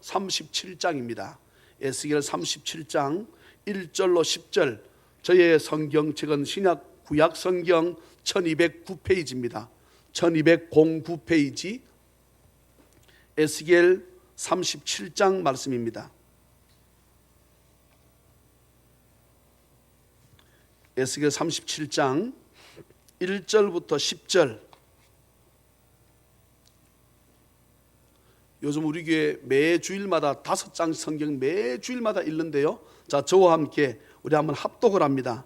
37장입니다. 에스겔 37장 1절로 10절. 저의 성경책은 신약 구약 성경 1209페이지입니다. 1209페이지 에스겔 37장 말씀입니다. 에스겔 37장 1절부터 10절. 요즘 우리 교회 매 주일마다 5장 성경 매 주일마다 읽는데요. 자, 저와 함께 우리 한번 합독을 합니다.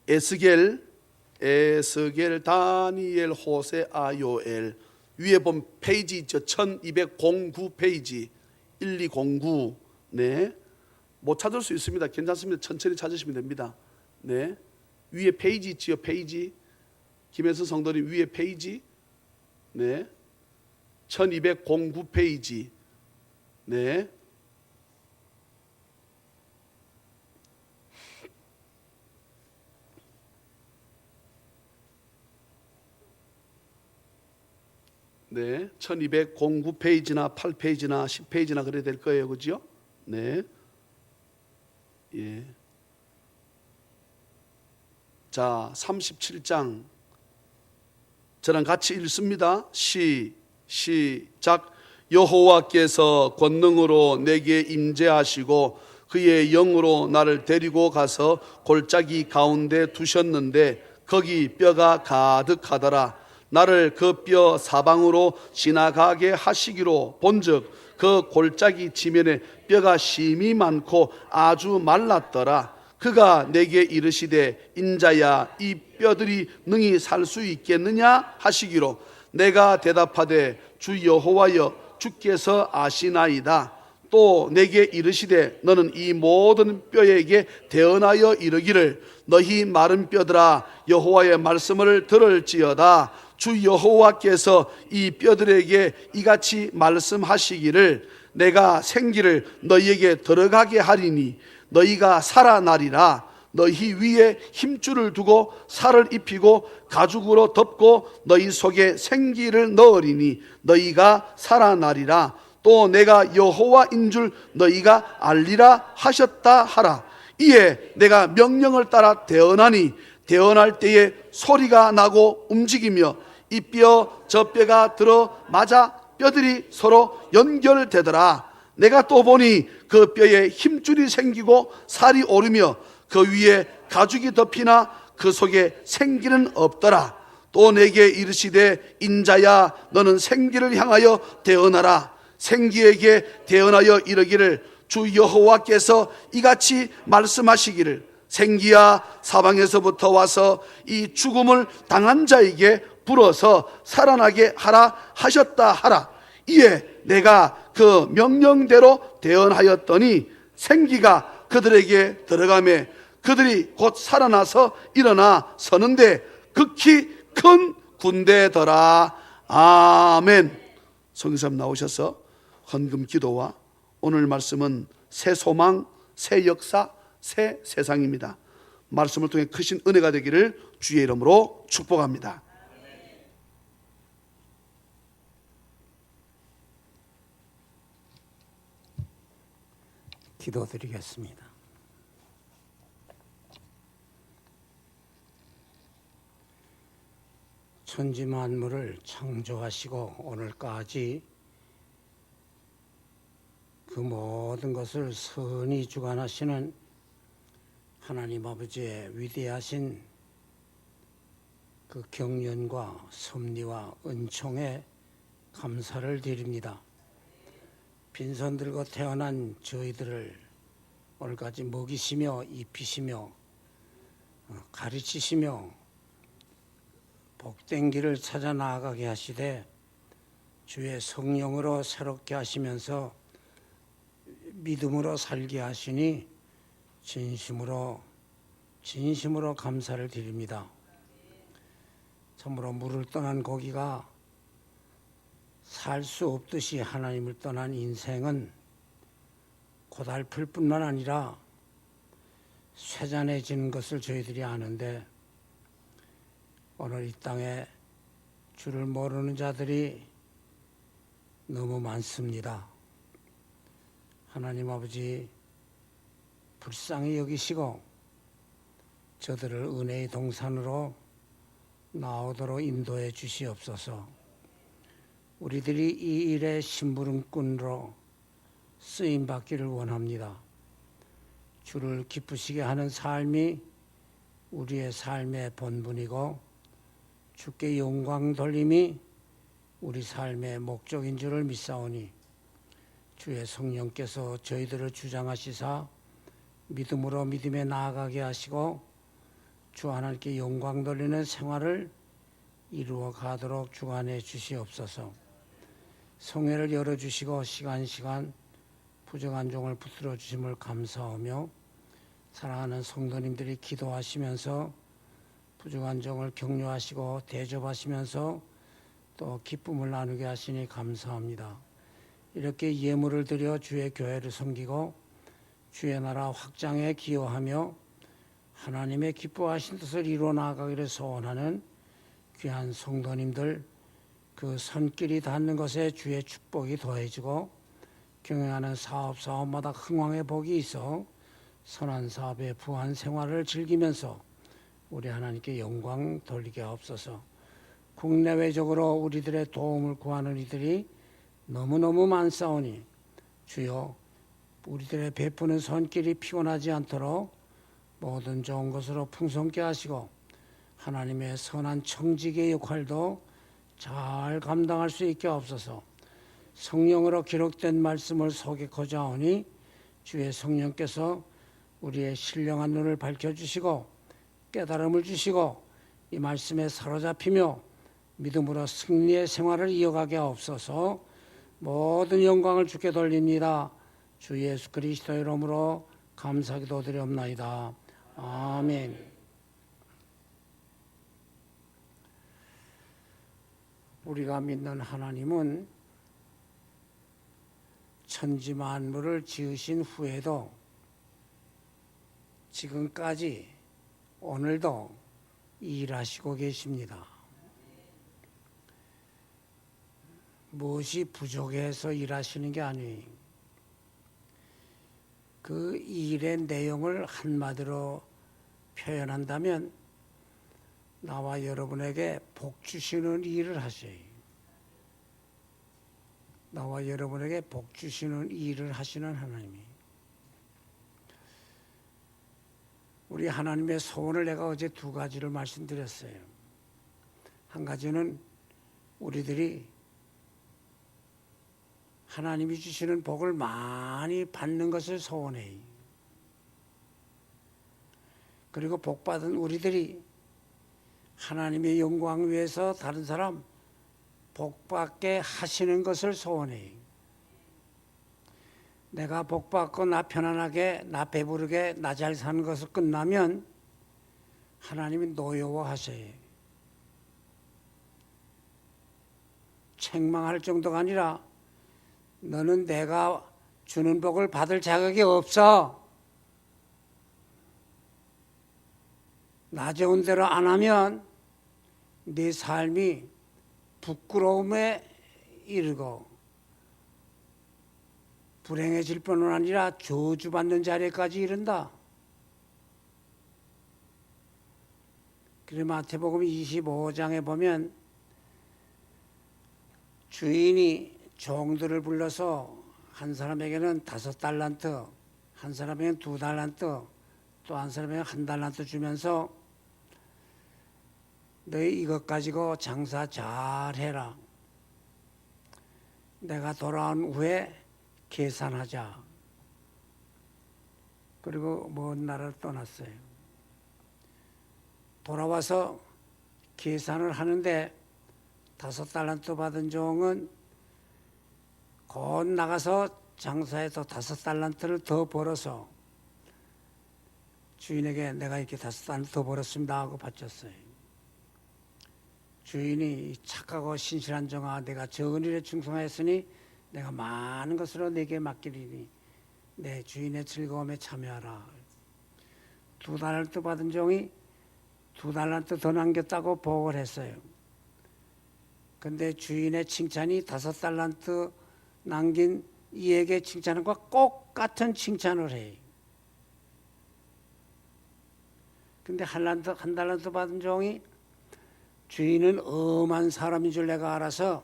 에스겔, 다니엘, 호세아, 요엘. 위에 본 페이지 있죠. 1209페이지 1209. 네, 못 찾을 수 있습니다. 괜찮습니다. 천천히 찾으시면 됩니다. 네, 위에 페이지 있지요. 페이지. 김혜수 성도님 위에 페이지. 네, 1209페이지. 네, 네, 1209페이지나 8페이지나 10페이지나 그래야 될 거예요. 그죠? 네. 예. 자, 37장. 저랑 같이 읽습니다. 시작. 여호와께서 권능으로 내게 임재하시고 그의 영으로 나를 데리고 가서 골짜기 가운데 두셨는데 거기 뼈가 가득하더라. 나를 그 뼈 사방으로 지나가게 하시기로 본즉 그 골짜기 지면에 뼈가 심이 많고 아주 말랐더라. 그가 내게 이르시되 인자야 이 뼈들이 능히 살 수 있겠느냐 하시기로 내가 대답하되 주 여호와여 주께서 아시나이다. 또 내게 이르시되 너는 이 모든 뼈에게 대언하여 이르기를 너희 마른 뼈들아 여호와의 말씀을 들을지어다. 주 여호와께서 이 뼈들에게 이같이 말씀하시기를 내가 생기를 너희에게 들어가게 하리니 너희가 살아나리라. 너희 위에 힘줄을 두고 살을 입히고 가죽으로 덮고 너희 속에 생기를 넣으리니 너희가 살아나리라. 또 내가 여호와인 줄 너희가 알리라 하셨다 하라. 이에 내가 명령을 따라 대언하니 대언할 때에 소리가 나고 움직이며 이 뼈 저 뼈가 들어 맞아 뼈들이 서로 연결되더라. 내가 또 보니 그 뼈에 힘줄이 생기고 살이 오르며 그 위에 가죽이 덮이나 그 속에 생기는 없더라. 또 내게 이르시되 인자야 너는 생기를 향하여 대언하라. 생기에게 대언하여 이르기를 주 여호와께서 이같이 말씀하시기를 생기야 사방에서부터 와서 이 죽음을 당한 자에게 불어서 살아나게 하라 하셨다 하라. 이에 내가 그 명령대로 대언하였더니 생기가 그들에게 들어가매 그들이 곧 살아나서 일어나 서는데 극히 큰 군대더라. 아멘. 성교사님 나오셔서 헌금 기도와 오늘 말씀은 새 소망, 새 역사, 새 세상입니다. 말씀을 통해 크신 은혜가 되기를 주의 이름으로 축복합니다. 기도드리겠습니다. 천지 만물을 창조하시고 오늘까지 그 모든 것을 선히 주관하시는 하나님 아버지의 위대하신 그 경륜과 섭리와 은총에 감사를 드립니다. 빈손 들고 태어난 저희들을 오늘까지 먹이시며 입히시며 가르치시며 복된 길을 찾아 나아가게 하시되 주의 성령으로 새롭게 하시면서 믿음으로 살게 하시니 진심으로 감사를 드립니다. 참으로 물을 떠난 고기가 살 수 없듯이 하나님을 떠난 인생은 고달플 뿐만 아니라 쇠잔해지는 것을 저희들이 아는데 오늘 이 땅에 주를 모르는 자들이 너무 많습니다. 하나님 아버지 불쌍히 여기시고 저들을 은혜의 동산으로 나오도록 인도해 주시옵소서. 우리들이 이 일의 심부름꾼으로 쓰임받기를 원합니다. 주를 기쁘시게 하는 삶이 우리의 삶의 본분이고 주께 영광 돌림이 우리 삶의 목적인 줄을 믿사오니 주의 성령께서 저희들을 주장하시사 믿음으로 믿음에 나아가게 하시고 주 하나님께 영광 돌리는 생활을 이루어 가도록 주관해 주시옵소서. 성회를 열어주시고 시간 부족한 종을 붙들어 주심을 감사하며 사랑하는 성도님들이 기도하시면서 부족한 종을 격려하시고 대접하시면서 또 기쁨을 나누게 하시니 감사합니다. 이렇게 예물을 드려 주의 교회를 섬기고 주의 나라 확장에 기여하며 하나님의 기뻐하신 뜻을 이루어 나아가기를 소원하는 귀한 성도님들, 그 손길이 닿는 것에 주의 축복이 더해지고 경영하는 사업마다 흥왕의 복이 있어 선한 사업의 부한 생활을 즐기면서 우리 하나님께 영광 돌리게 하옵소서. 국내외적으로 우리들의 도움을 구하는 이들이 너무너무 많사오니 주여 우리들의 베푸는 손길이 피곤하지 않도록 모든 좋은 것으로 풍성케 하시고 하나님의 선한 청지기의 역할도 잘 감당할 수 있게 하옵소서. 성령으로 기록된 말씀을 소개하고자 하오니 주의 성령께서 우리의 신령한 눈을 밝혀주시고 깨달음을 주시고 이 말씀에 사로잡히며 믿음으로 승리의 생활을 이어가게 하옵소서. 모든 영광을 주께 돌립니다. 주 예수 그리스도의 이름으로 감사기도 드리옵나이다. 아멘. 우리가 믿는 하나님은 천지 만물을 지으신 후에도 지금까지 오늘도 일하시고 계십니다. 무엇이 부족해서 일하시는 게 아니에요. 그 일의 내용을 한마디로 표현한다면 나와 여러분에게 복 주시는 일을 하셔요. 나와 여러분에게 복 주시는 일을 하시는 하나님이. 우리 하나님의 소원을 내가 어제 두 가지를 말씀드렸어요. 한 가지는 우리들이 하나님이 주시는 복을 많이 받는 것을 소원해요. 그리고 복받은 우리들이 하나님의 영광 위해서 다른 사람 복받게 하시는 것을 소원해요. 내가 복받고 나 편안하게 나 배부르게 나 잘 사는 것을 끝나면 하나님이 노여워하셔요. 책망할 정도가 아니라 너는 내가 주는 복을 받을 자격이 없어. 나 좋은 대로 안 하면 네 삶이 부끄러움에 이르고 불행해질 뿐만 아니라 저주받는 자리까지 이른다. 그래서 마태복음 25장에 보면 주인이 종들을 불러서 한 사람에게는 5달란트, 한 사람에게는 2달란트, 또 한 사람에게는 1달란트 주면서 너희 이것 가지고 장사 잘해라. 내가 돌아온 후에 계산하자. 그리고 먼 나라를 떠났어요. 돌아와서 계산을 하는데 5달란트 받은 종은 곧 나가서 장사해서 5달란트를 더 벌어서 주인에게 내가 이렇게 5달란트 더 벌었습니다 하고 바쳤어요. 주인이 착하고 신실한 종아, 내가 적은 일에 충성하였으니 내가 많은 것으로 내게 맡기리니 내 주인의 즐거움에 참여하라. 2달란트 받은 종이 2달란트 더 남겼다고 보고를 했어요. 근데 주인의 칭찬이 5달란트 남긴 이에게 칭찬한 것과 똑같은 칭찬을 해. 근데 한 달란트 받은 종이 주인은 엄한 사람인 줄 내가 알아서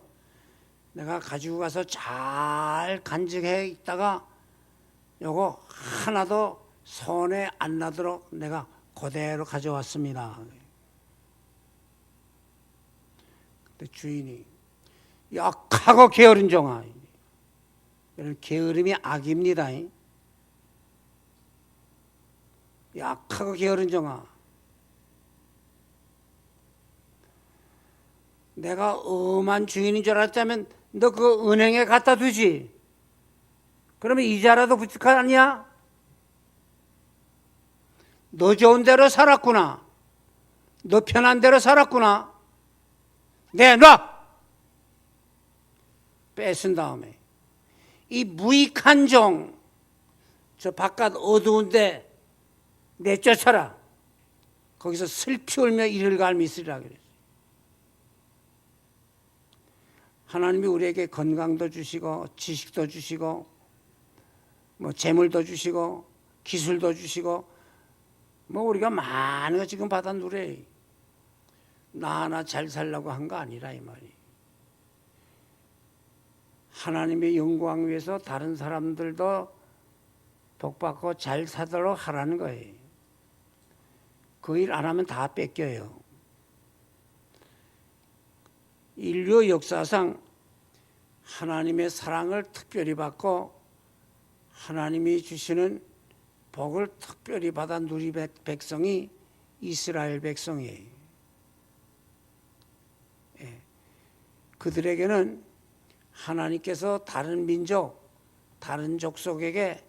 내가 가지고 가서 잘 간직해 있다가 요거 하나도 손에 안 나도록 내가 그대로 가져왔습니다. 근데 주인이 약하고 게으른 종아, 이런 게으름이 악입니다. 약하고 게으른 종아, 내가 엄한 주인인 줄 알았다면 너 그 은행에 갖다 두지. 그러면 이자라도 붙을 거 아니야? 너 좋은 대로 살았구나. 너 편한 대로 살았구나. 내놔! 뺏은 다음에 이 무익한 종, 저 바깥 어두운데 내쫓아라. 거기서 슬피 울며 이를 갈미 있으리라 그랬어요. 하나님이 우리에게 건강도 주시고 지식도 주시고 뭐 재물도 주시고 기술도 주시고 뭐 우리가 많은 거 지금 받아 누려. 나 하나 잘 살려고 한 거 아니라 이 말이. 하나님의 영광 위해서 다른 사람들도 복받고 잘 사도록 하라는 거예요. 그 일 안 하면 다 뺏겨요. 인류 역사상 하나님의 사랑을 특별히 받고 하나님이 주시는 복을 특별히 받아 누리 백성이 이스라엘 백성이에요. 예. 그들에게는 하나님께서 다른 민족, 다른 족속에게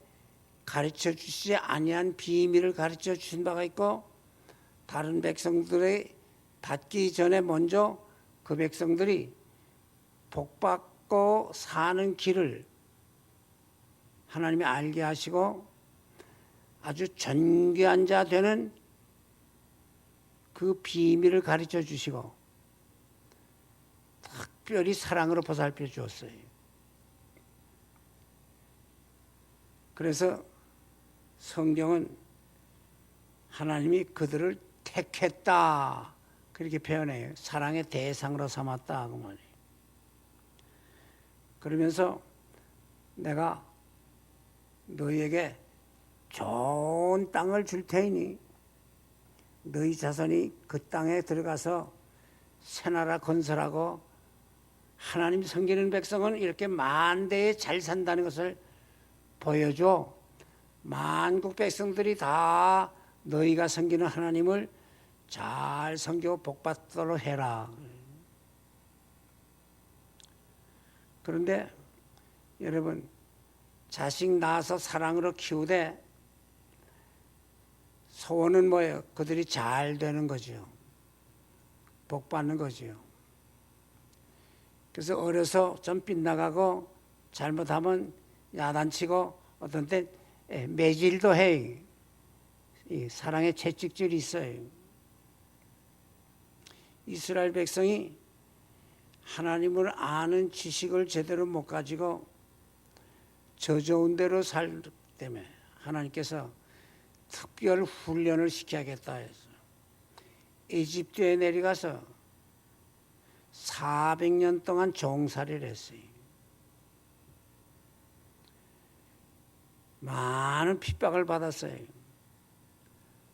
가르쳐 주시지 아니한 비밀을 가르쳐 주신 바가 있고 다른 백성들의 닿기 전에 먼저 그 백성들이 복받고 사는 길을 하나님이 알게 하시고 아주 존귀한 자 되는 그 비밀을 가르쳐 주시고 특별히 사랑으로 보살펴 주었어요. 그래서 성경은 하나님이 그들을 택했다 그렇게 표현해요. 사랑의 대상으로 삼았다 그 말이에요. 그러면서 내가 너희에게 좋은 땅을 줄 테니 너희 자손이 그 땅에 들어가서 새나라 건설하고 하나님 섬기는 백성은 이렇게 만대에 잘 산다는 것을 보여줘. 만국 백성들이 다 너희가 섬기는 하나님을 잘 섬기고 복받도록 해라. 그런데 여러분 자식 낳아서 사랑으로 키우되 소원은 뭐예요? 그들이 잘 되는 거죠. 복받는 거죠. 그래서 어려서 좀 빗나가고 잘못하면 야단치고 어떤 때 매질도 해. 이 사랑의 채찍질이 있어요. 이스라엘 백성이 하나님을 아는 지식을 제대로 못 가지고 저 좋은 대로 살기 때문에 하나님께서 특별 훈련을 시켜야겠다 해서 이집트에 내려가서 400년 동안 종살이를 했어요. 많은 핍박을 받았어요.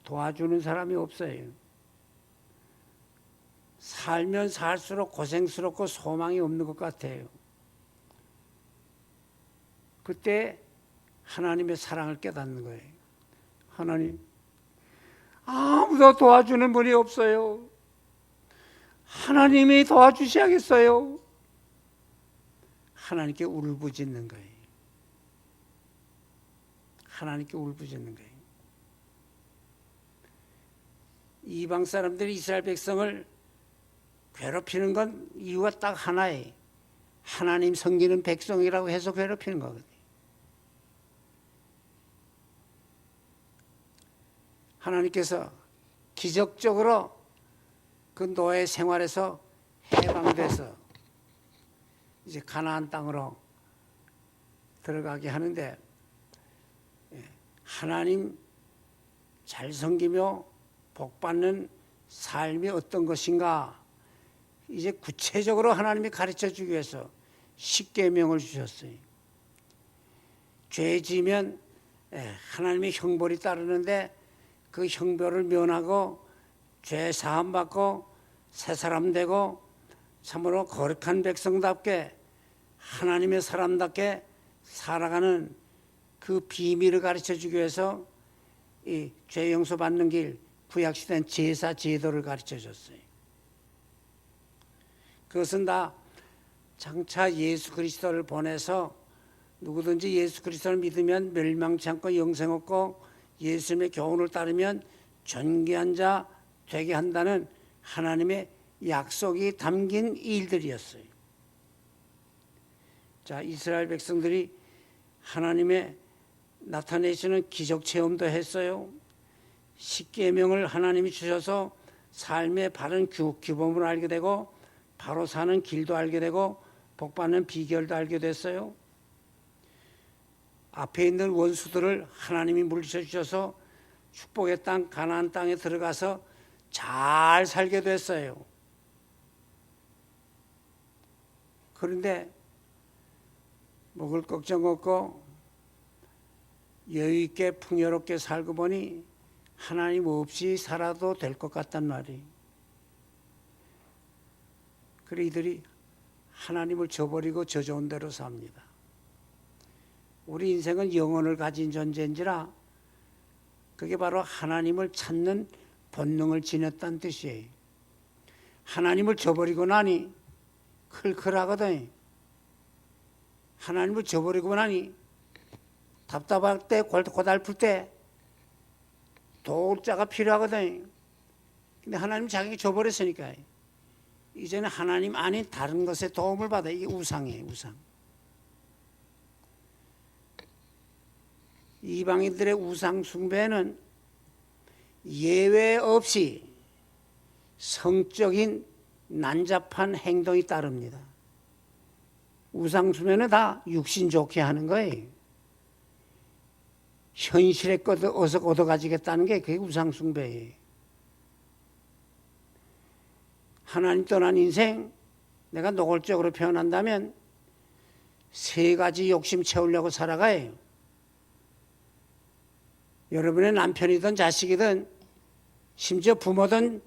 도와주는 사람이 없어요. 살면 살수록 고생스럽고 소망이 없는 것 같아요. 그때 하나님의 사랑을 깨닫는 거예요. 하나님, 아무도 도와주는 분이 없어요. 하나님이 도와주셔야겠어요. 하나님께 울부짖는 거예요. 하나님께 울부짖는 거예요. 이방 사람들이 이스라엘 백성을 괴롭히는 건 이유가 딱 하나예요. 하나님 섬기는 백성이라고 해서 괴롭히는 거거든요. 하나님께서 기적적으로 그 노예 생활에서 해방돼서 이제 가나안 땅으로 들어가게 하는데, 하나님 잘 섬기며 복받는 삶이 어떤 것인가, 이제 구체적으로 하나님이 가르쳐주기 위해서 십계명을 주셨어요. 죄 지면 하나님의 형벌이 따르는데 그 형벌을 면하고 죄 사함 받고 새 사람 되고 참으로 거룩한 백성답게 하나님의 사람답게 살아가는 그 비밀을 가르쳐주기 위해서 이 죄 용서 받는 길, 구약시대는 제사 제도를 가르쳐줬어요. 그것은 다 장차 예수 그리스도를 보내서 누구든지 예수 그리스도를 믿으면 멸망치 않고 영생 얻고 예수님의 교훈을 따르면 존귀한 자 되게 한다는 하나님의 약속이 담긴 일들이었어요. 자, 이스라엘 백성들이 하나님의 나타내시는 기적 체험도 했어요. 십계명을 하나님이 주셔서 삶의 바른 규범을 알게 되고 바로 사는 길도 알게 되고 복받는 비결도 알게 됐어요. 앞에 있는 원수들을 하나님이 물리쳐 주셔서 축복의 땅 가나안 땅에 들어가서 잘 살게 됐어요. 그런데 먹을 걱정 없고 여유 있게 풍요롭게 살고 보니 하나님 없이 살아도 될 것 같단 말이에요. 그래 이들이 하나님을 저버리고 저 좋은 대로 삽니다. 우리 인생은 영혼을 가진 존재인지라 그게 바로 하나님을 찾는 본능을 지녔다는 뜻이에요. 하나님을 저버리고 나니 클클하거든. 하나님을 저버리고 나니 답답할 때, 고달플 때 도울자가 필요하거든. 근데 하나님 자기가 저버렸으니까 이제는 하나님 아닌 다른 것에 도움을 받아. 이게 우상이에요, 우상. 이방인들의 우상 숭배는 예외 없이 성적인 난잡한 행동이 따릅니다. 우상 숭배는 다 육신 좋게 하는 거예요. 현실의 것을 어서 얻어가지겠다는 게 그게 우상 숭배예요. 하나님 떠난 인생, 내가 노골적으로 표현한다면 세 가지 욕심 채우려고 살아가요. 여러분의 남편이든 자식이든 심지어 부모든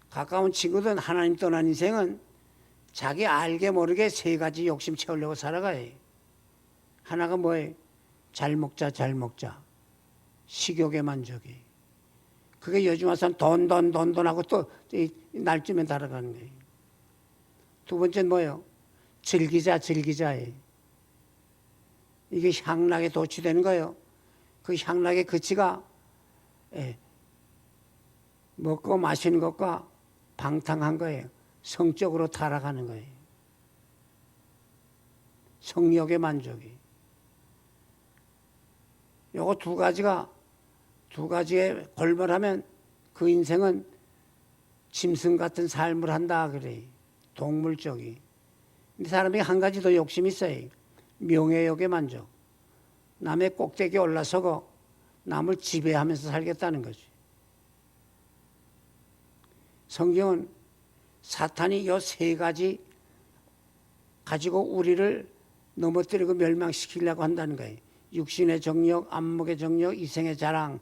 가까운 친구든 하나님 떠난 인생은 자기 알게 모르게 세 가지 욕심 채우려고 살아가요. 하나가 뭐예요? 잘 먹자, 잘 먹자. 식욕의 만족이. 그게 요즘 와서는 돈 하고 또 날쯤에 달아가는 거예요. 두 번째는 뭐예요? 즐기자예요. 이게 향락에 도취되는 거예요. 그 향락의 그치가 먹고 마시는 것과 방탕한 거예요. 성적으로 타락하는 거예요. 성욕의 만족이. 요거 두 가지에 골몰하면 그 인생은 짐승 같은 삶을 한다 그래. 동물적이. 근데 사람이 한 가지 더 욕심이 있어요. 명예욕의 만족. 남의 꼭대기에 올라서고 남을 지배하면서 살겠다는 거지. 성경은 사탄이 요 세 가지 가지고 우리를 넘어뜨리고 멸망시키려고 한다는 거예요. 육신의 정욕, 안목의 정욕, 이생의 자랑.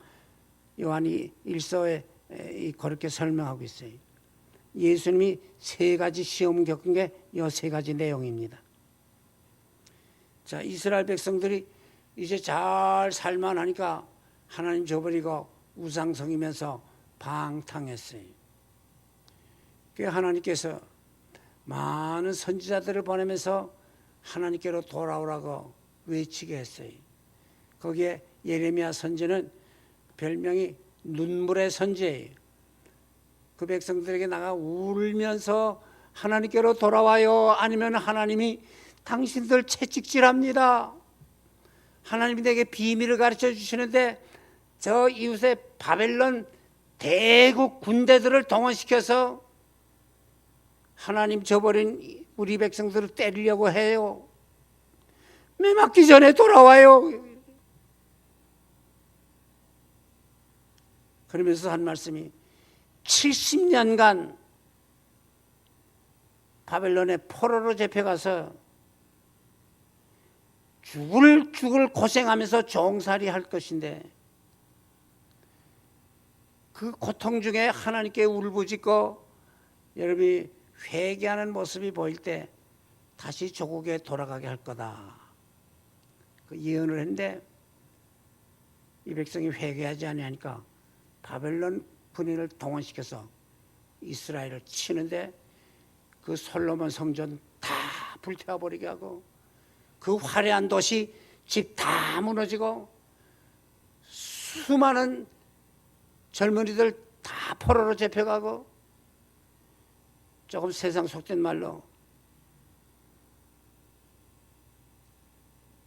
요한이 1서에 그렇게 설명하고 있어요. 예수님이 세 가지 시험을 겪은 게 요 세 가지 내용입니다. 자, 이스라엘 백성들이 이제 잘 살만하니까 하나님 저버리고 우상성이면서 방탕했어요. 그래서 하나님께서 많은 선지자들을 보내면서 하나님께로 돌아오라고 외치게 했어요. 거기에 예레미야 선지는 별명이 눈물의 선지예요. 그 백성들에게 나가 울면서 하나님께로 돌아와요. 아니면 하나님이 당신들 채찍질합니다. 하나님이 내게 비밀을 가르쳐 주시는데 저 이웃의 바벨론 대국 군대들을 동원시켜서 하나님 저버린 우리 백성들을 때리려고 해요. 매 맞기 전에 돌아와요. 그러면서 한 말씀이 70년간 바벨론의 포로로 잡혀가서 죽을 고생하면서 종살이 할 것인데 그 고통 중에 하나님께 울부짖고 여러분이 회개하는 모습이 보일 때 다시 조국에 돌아가게 할 거다. 그 예언을 했는데 이 백성이 회개하지 아니하니까 바벨론 군인을 동원시켜서 이스라엘을 치는데 그 솔로몬 성전 다 불태워버리게 하고 그 화려한 도시 집 다 무너지고 수많은 젊은이들 다 포로로 잡혀가고 조금 세상 속된 말로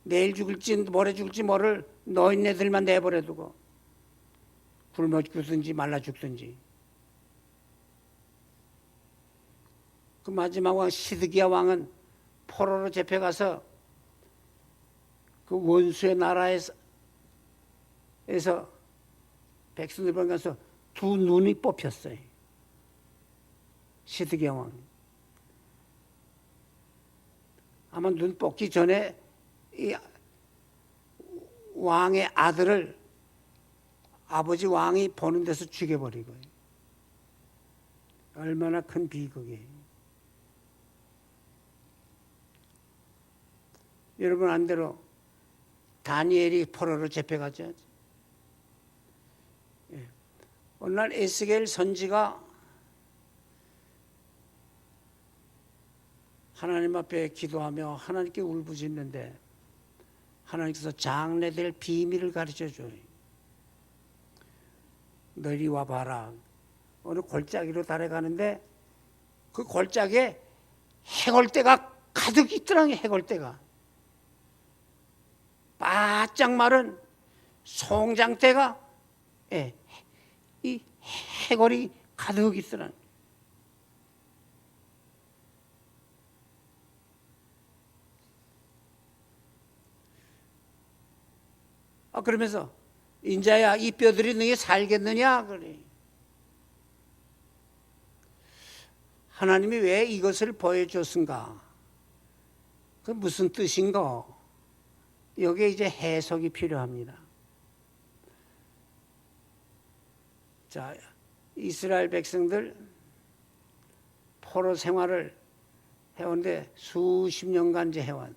내일 죽을지 모레 죽을지 모를 노인네들만 내버려두고 굶어 죽든지 말라 죽든지. 그 마지막 왕 시드기야 왕은 포로로 잡혀가서 그 원수의 나라에서 백성들 보면서 두 눈이 뽑혔어요. 시드기야 왕. 아마 눈 뽑기 전에 이 왕의 아들을 아버지 왕이 보는 데서 죽여버리고. 얼마나 큰 비극이에요. 여러분 안대로 다니엘이 포로로 잡혀가죠. 어느 날 에스겔 선지가 하나님 앞에 기도하며 하나님께 울부짖는데 하나님께서 장래될 비밀을 가르쳐줘요. 너희 와봐라. 어느 골짜기로 달아가는데 그 골짜기에 해골대가 가득 있더라고요. 해골대가. 바짝 마른 송장대가 이 해골이 가득 있더라고요. 그러면서 인자야 이 뼈들이 너희 살겠느냐 그래. 하나님이 왜 이것을 보여줬은가? 그 무슨 뜻인가? 여기에 이제 해석이 필요합니다. 자, 이스라엘 백성들 포로 생활을 해오는데 수십 년간 이제 해온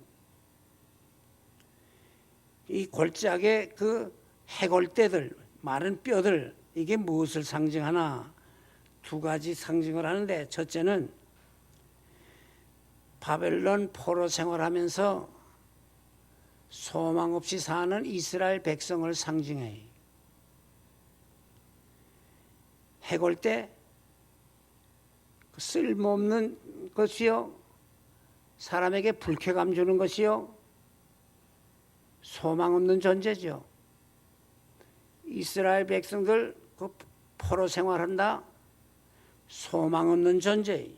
이 골짜기의 그 해골대들, 마른 뼈들, 이게 무엇을 상징하나? 두 가지 상징을 하는데, 첫째는 바벨론 포로 생활하면서 소망 없이 사는 이스라엘 백성을 상징해요. 해골대, 쓸모없는 것이요, 사람에게 불쾌감 주는 것이요, 소망 없는 존재죠. 이스라엘 백성들 그 포로 생활한다. 소망 없는 존재.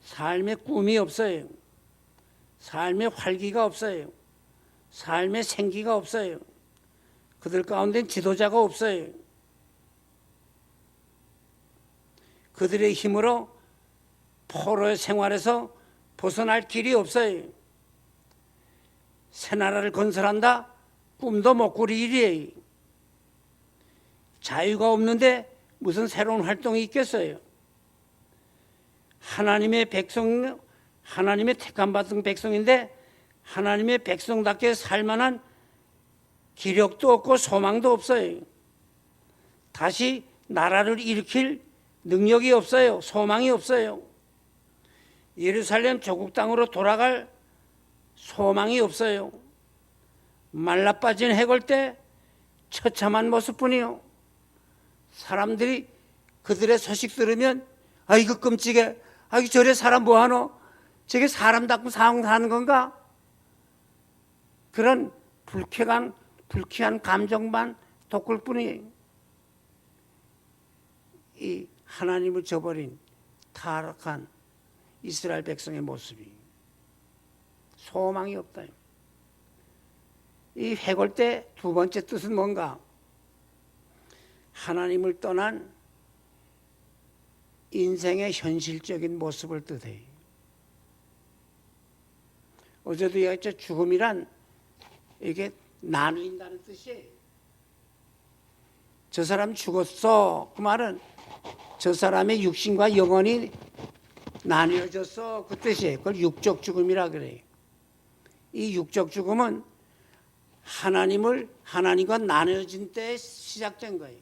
삶에 꿈이 없어요. 삶에 활기가 없어요. 삶에 생기가 없어요. 그들 가운데 지도자가 없어요. 그들의 힘으로 포로의 생활에서 벗어날 길이 없어요. 새 나라를 건설한다? 꿈도 못 꾸릴 일이에요. 자유가 없는데 무슨 새로운 활동이 있겠어요? 하나님의 백성, 하나님의 택함받은 백성인데 하나님의 백성답게 살만한 기력도 없고 소망도 없어요. 다시 나라를 일으킬 능력이 없어요. 소망이 없어요. 예루살렘 조국 땅으로 돌아갈 소망이 없어요. 말라빠진 해골대 처참한 모습뿐이요. 사람들이 그들의 소식 들으면 아이고 끔찍해. 아이고 저래 사람 뭐하노? 저게 사람답고 사는 건가? 그런 불쾌한 감정만 돋굴 뿐이에요. 이 하나님을 저버린 타락한 이스라엘 백성의 모습이 소망이 없다. 이 회골대 두 번째 뜻은 뭔가? 하나님을 떠난 인생의 현실적인 모습을 뜻해요. 어제도 얘기했죠. 죽음이란 이게 나누인다는 뜻이에요. 저 사람 죽었어. 그 말은 저 사람의 육신과 영혼이 나뉘어졌어. 그 뜻이에요. 그걸 육적 죽음이라 그래요. 이 육적 죽음은 하나님과 나눠진 때에 시작된 거예요.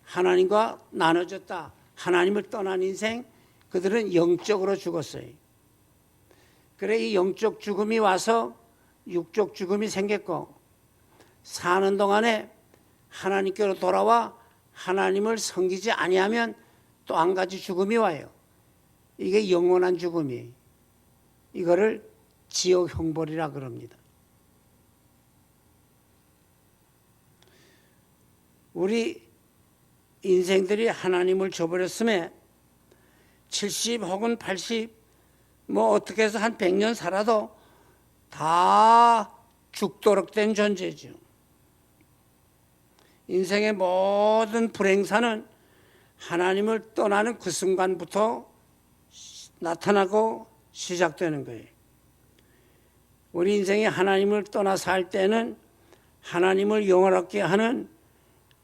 하나님과 나눠졌다. 하나님을 떠난 인생, 그들은 영적으로 죽었어요. 그래 이 영적 죽음이 와서 육적 죽음이 생겼고, 사는 동안에 하나님께로 돌아와 하나님을 섬기지 아니하면 또 한 가지 죽음이 와요. 이게 영원한 죽음이에요. 이거를 지옥 형벌이라 그럽니다. 우리 인생들이 하나님을 저버렸음에 70 혹은 80 뭐 어떻게 해서 한 100년 살아도 다 죽도록 된 존재죠. 인생의 모든 불행사는 하나님을 떠나는 그 순간부터 나타나고 시작되는 거예요. 우리 인생이 하나님을 떠나 살 때는 하나님을 영원하게 하는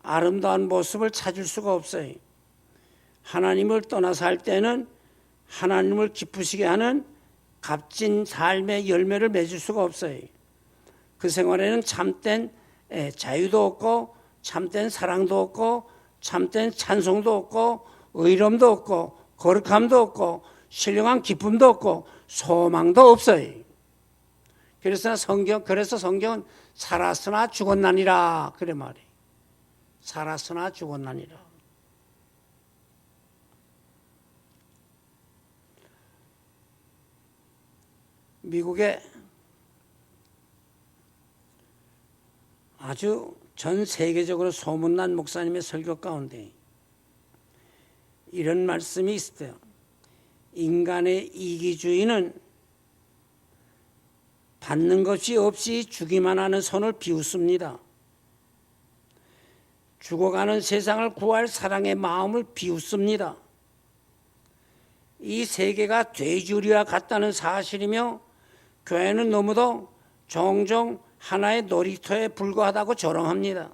아름다운 모습을 찾을 수가 없어요. 하나님을 떠나 살 때는 하나님을 기쁘시게 하는 값진 삶의 열매를 맺을 수가 없어요. 그 생활에는 참된 자유도 없고, 참된 사랑도 없고, 참된 찬송도 없고, 의로움도 없고, 거룩함도 없고, 신령한 기쁨도 없고, 소망도 없어요. 그래서 성경은 살았으나 죽었나니라 그래 말이에요. 살았으나 죽었나니라. 미국에 아주 전 세계적으로 소문난 목사님의 설교 가운데 이런 말씀이 있어요. 인간의 이기주의는 받는 것이 없이 주기만 하는 손을 비웃습니다. 죽어가는 세상을 구할 사랑의 마음을 비웃습니다. 이 세계가 돼지우리와 같다는 사실이며 교회는 너무도 종종 하나의 놀이터에 불과하다고 조롱합니다.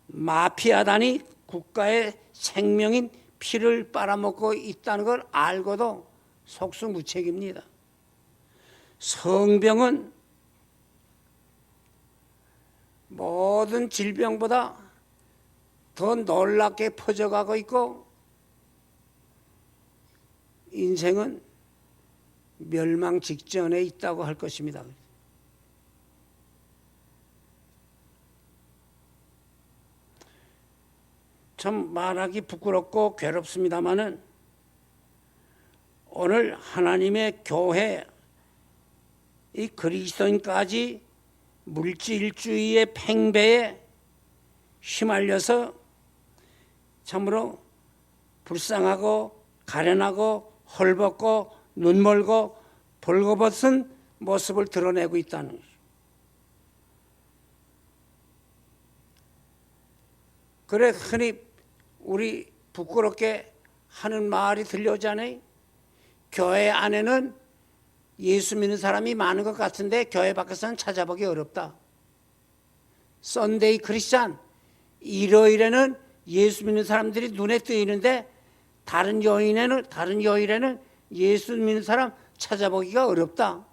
마피아단이 국가의 생명인 피를 빨아먹고 있다는 걸 알고도 속수무책입니다. 성병은 모든 질병보다 더 놀랍게 퍼져가고 있고, 인생은 멸망 직전에 있다고 할 것입니다. 참 말하기 부끄럽고 괴롭습니다마는 오늘 하나님의 교회, 이 그리스도인까지 물질주의의 팽배에 휘말려서 참으로 불쌍하고 가련하고 헐벗고 눈멀고 벌거벗은 모습을 드러내고 있다는 거죠. 그래 흔히 우리 부끄럽게 하는 말이 들려오잖아요. 교회 안에는 예수 믿는 사람이 많은 것 같은데 교회 밖에서는 찾아보기 어렵다. 썬데이 크리스찬, 일요일에는 예수 믿는 사람들이 눈에 띄는데 다른 요일에는 예수 믿는 사람 찾아보기가 어렵다.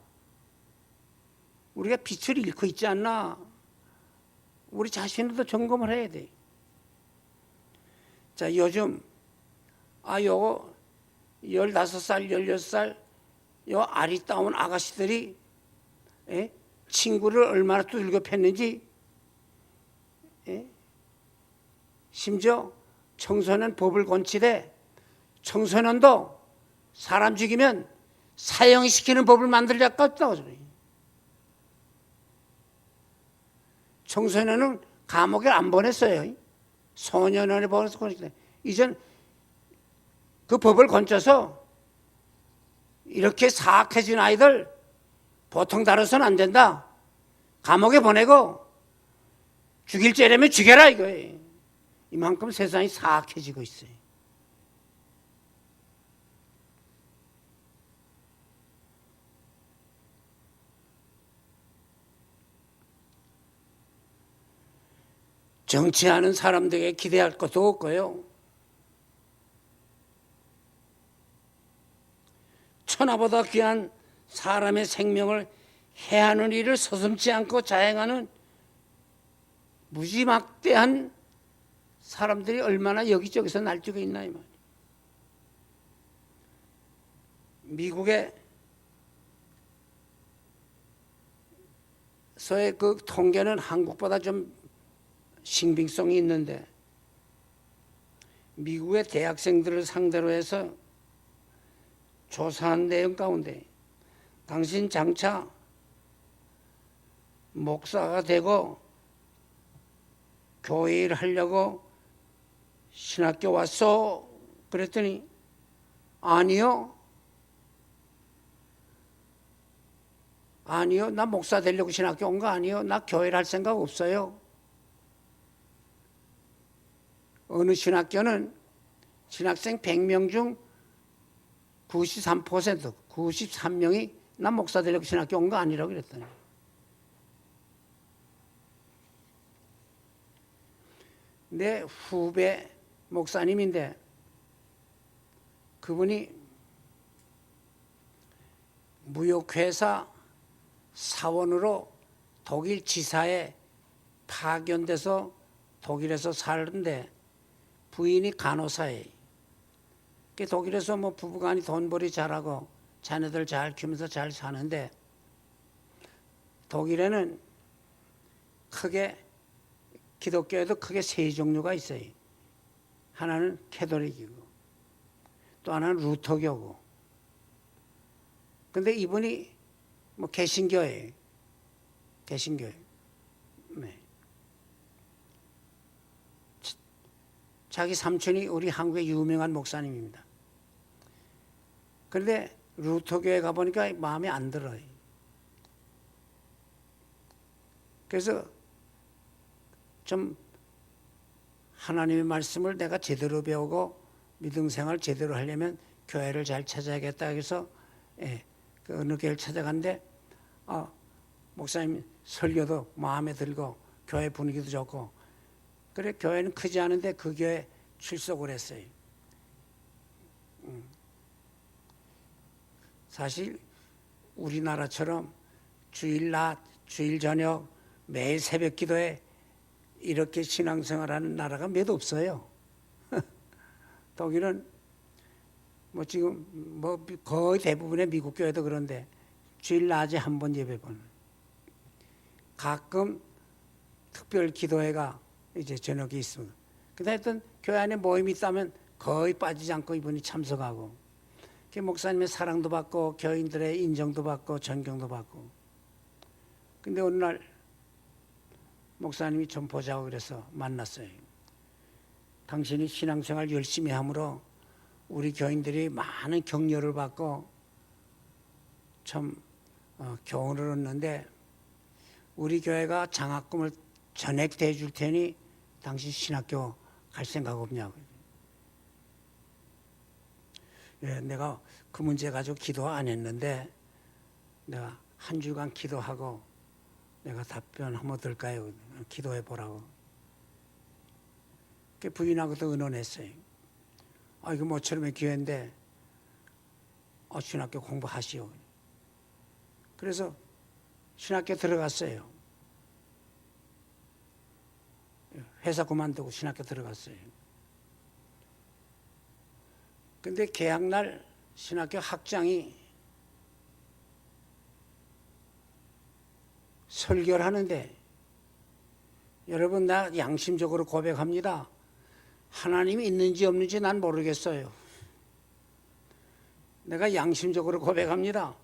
우리가 빛을 잃고 있지 않나? 우리 자신도 점검을 해야 돼. 자, 요즘 요거 15살, 16살 요 아리따운 아가씨들이 친구를 얼마나 두들겨 팼는지, 심지어 청소년 법을 고치되 청소년도 사람 죽이면 사형시키는 법을 만들자고 했다고. 청소년은 감옥에 안 보냈어요. 소년원에 보내서 이젠 그 법을 건져서 이렇게 사악해진 아이들 보통 다뤄서는 안 된다. 감옥에 보내고 죽일 죄라면 죽여라 이거예요. 이만큼 세상이 사악해지고 있어요. 정치하는 사람들에게 기대할 것도 없고요. 천하보다 귀한 사람의 생명을 해하는 일을 서슴지 않고 자행하는 무지막대한 사람들이 얼마나 여기저기서 날뛰고 있나 이 말이에요. 미국에서의 그 통계는 한국보다 좀 신빙성이 있는데, 미국의 대학생들을 상대로 해서 조사한 내용 가운데 당신 장차 목사가 되고 교회 일 하려고 신학교 왔어? 그랬더니 아니요, 나 목사 되려고 신학교 온 거 아니요, 나 교회를 할 생각 없어요. 어느 신학교는 신학생 100명 중 93%, 93명이 나 목사 되려고 신학교 온 거 아니라고 그랬더니, 내 후배 목사님인데 그분이 무역회사 사원으로 독일 지사에 파견돼서 독일에서 살는데 부인이 간호사예요. 독일에서 뭐 부부간이 돈벌이 잘하고 자녀들 잘 키우면서 잘 사는데, 독일에는 크게 기독교에도 크게 세 종류가 있어요. 하나는 캐톨릭이고 또 하나는 루터교고. 근데 이분이 뭐 개신교예요. 개신교예요. 네. 자기 삼촌이 우리 한국의 유명한 목사님입니다. 그런데 루터교에 가보니까 마음에 안 들어요. 그래서 좀 하나님의 말씀을 내가 제대로 배우고 믿음 생활을 제대로 하려면 교회를 잘 찾아야겠다 해서 그 어느 교회를 찾아갔는데 목사님 설교도 마음에 들고 교회 분위기도 좋고, 그래 교회는 크지 않은데 그 교회 출석을 했어요. 사실 우리나라처럼 주일 낮, 주일 저녁 매일 새벽 기도에 이렇게 신앙생활하는 나라가 몇 없어요. 독일은 뭐 지금 뭐 거의 대부분의 미국 교회도 그런데 주일 낮에 한 번 예배 보는. 가끔 특별 기도회가 이제 저녁에 있습니다. 근데 하여튼 교회 안에 모임이 있다면 거의 빠지지 않고 이분이 참석하고, 목사님의 사랑도 받고 교인들의 인정도 받고 존경도 받고. 근데 어느 날 목사님이 좀 보자고 그래서 만났어요. 당신이 신앙생활 열심히 함으로 우리 교인들이 많은 격려를 받고 참 교훈을 얻는데, 우리 교회가 장학금을 전액대 줄 테니 당신 신학교 갈 생각 없냐고. 내가 그 문제 가지고 기도 안 했는데 내가 한 주간 기도하고 내가 답변 한번 들까요? 기도해 보라고. 부인하고도 의논했어요. 이거 모처럼의 기회인데 신학교 공부하시오. 그래서 신학교 들어갔어요. 회사 그만두고 신학교 들어갔어요. 근데 개학날 신학교 학장이 설교를 하는데, 여러분 나 양심적으로 고백합니다. 하나님이 있는지 없는지 난 모르겠어요. 내가 양심적으로 고백합니다.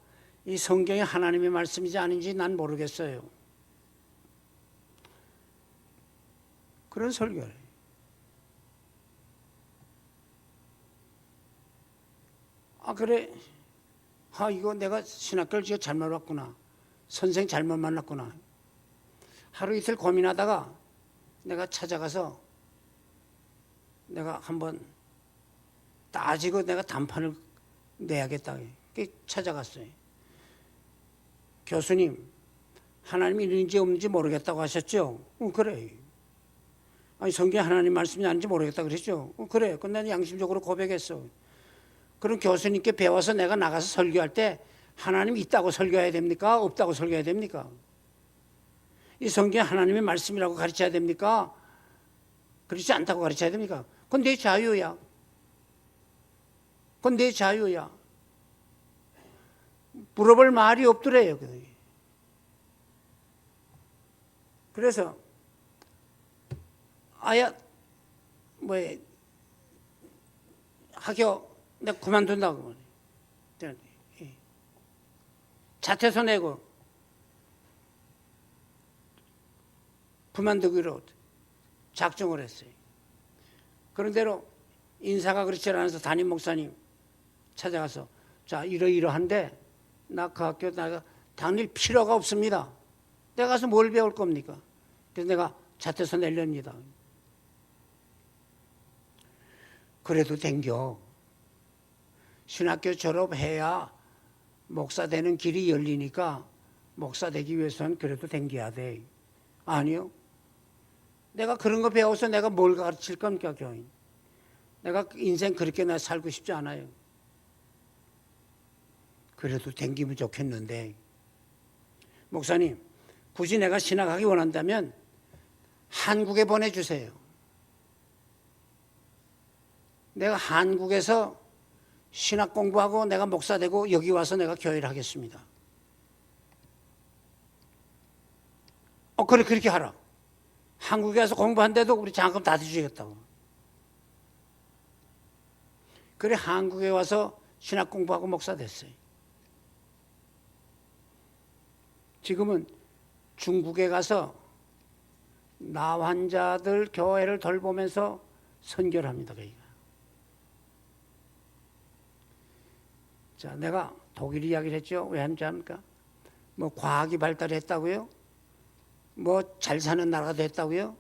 이 성경이 하나님의 말씀이지 아닌지 난 모르겠어요. 그런 설교를. 그래. 이거 내가 신학교를 잘못 왔구나. 선생 잘못 만났구나. 하루 이틀 고민하다가 내가 찾아가서 내가 한번 따지고 내가 단판을 내야겠다. 찾아갔어요. 교수님, 하나님이 있는지 없는지 모르겠다고 하셨죠? 그래. 아니, 성경에 하나님 말씀이 아닌지 모르겠다 그랬죠? 그래. 그럼 난 양심적으로 고백했어. 그럼 교수님께 배워서 내가 나가서 설교할 때 하나님이 있다고 설교해야 됩니까? 없다고 설교해야 됩니까? 이 성경에 하나님의 말씀이라고 가르쳐야 됩니까? 그렇지 않다고 가르쳐야 됩니까? 그건 내 자유야. 그건 내 자유야. 물어볼 말이 없더래요. 그래서 아야 학교 내가 그만둔다고 자퇴서 내고 그만두기로 작정을 했어요. 그런대로 인사가 그렇지 않아서 담임 목사님 찾아가서 자 이러이러한데 나 그 학교 나가 다닐 필요가 없습니다. 내가 가서 뭘 배울 겁니까? 그래서 내가 자퇴서 내렵니다. 그래도 댕겨. 신학교 졸업해야 목사 되는 길이 열리니까 목사 되기 위해서는 그래도 댕겨야 돼. 아니요. 내가 그런 거 배워서 내가 뭘 가르칠 겁니까, 교인? 내가 인생 그렇게 나 살고 싶지 않아요. 그래도 댕기면 좋겠는데. 목사님, 굳이 내가 신학하기 원한다면 한국에 보내주세요. 내가 한국에서 신학 공부하고 내가 목사 되고 여기 와서 내가 교회를 하겠습니다. 그래, 그렇게 하라. 한국에 와서 공부한데도 우리 장학금 다 주겠다고. 그래, 한국에 와서 신학 공부하고 목사 됐어요. 지금은 중국에 가서 나 환자들 교회를 돌보면서 선교를 합니다. 그러니까. 자, 내가 독일 이야기를 했죠. 왜 하는지 압니까? 뭐 과학이 발달했다고요? 뭐 잘 사는 나라가 됐다고요?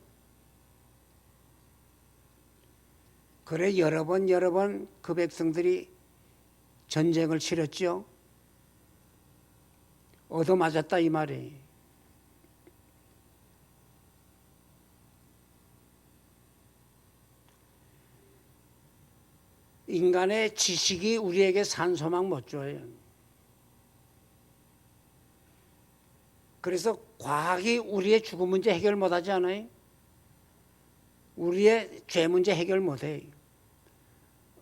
그래 여러 번 그 백성들이 전쟁을 치렀죠. 얻어맞았다 이 말이. 인간의 지식이 우리에게 산소망 못 줘요. 그래서 과학이 우리의 죽음 문제 해결 못하지 않아요? 우리의 죄 문제 해결 못해요.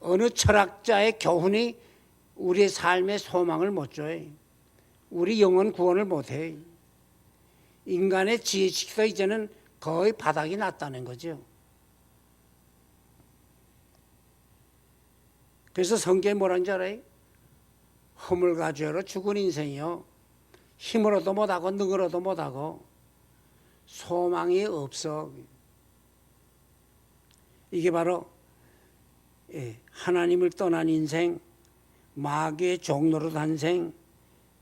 어느 철학자의 교훈이 우리의 삶의 소망을 못 줘요. 우리 영혼 구원을 못해요. 인간의 지식도 이제는 거의 바닥이 났다는 거죠. 그래서 성경에 뭐라는 줄 알아요? 허물과 죄로 죽은 인생이요. 힘으로도 못하고 능으로도 못하고 소망이 없어. 이게 바로 하나님을 떠난 인생, 마귀의 종로로 탄생,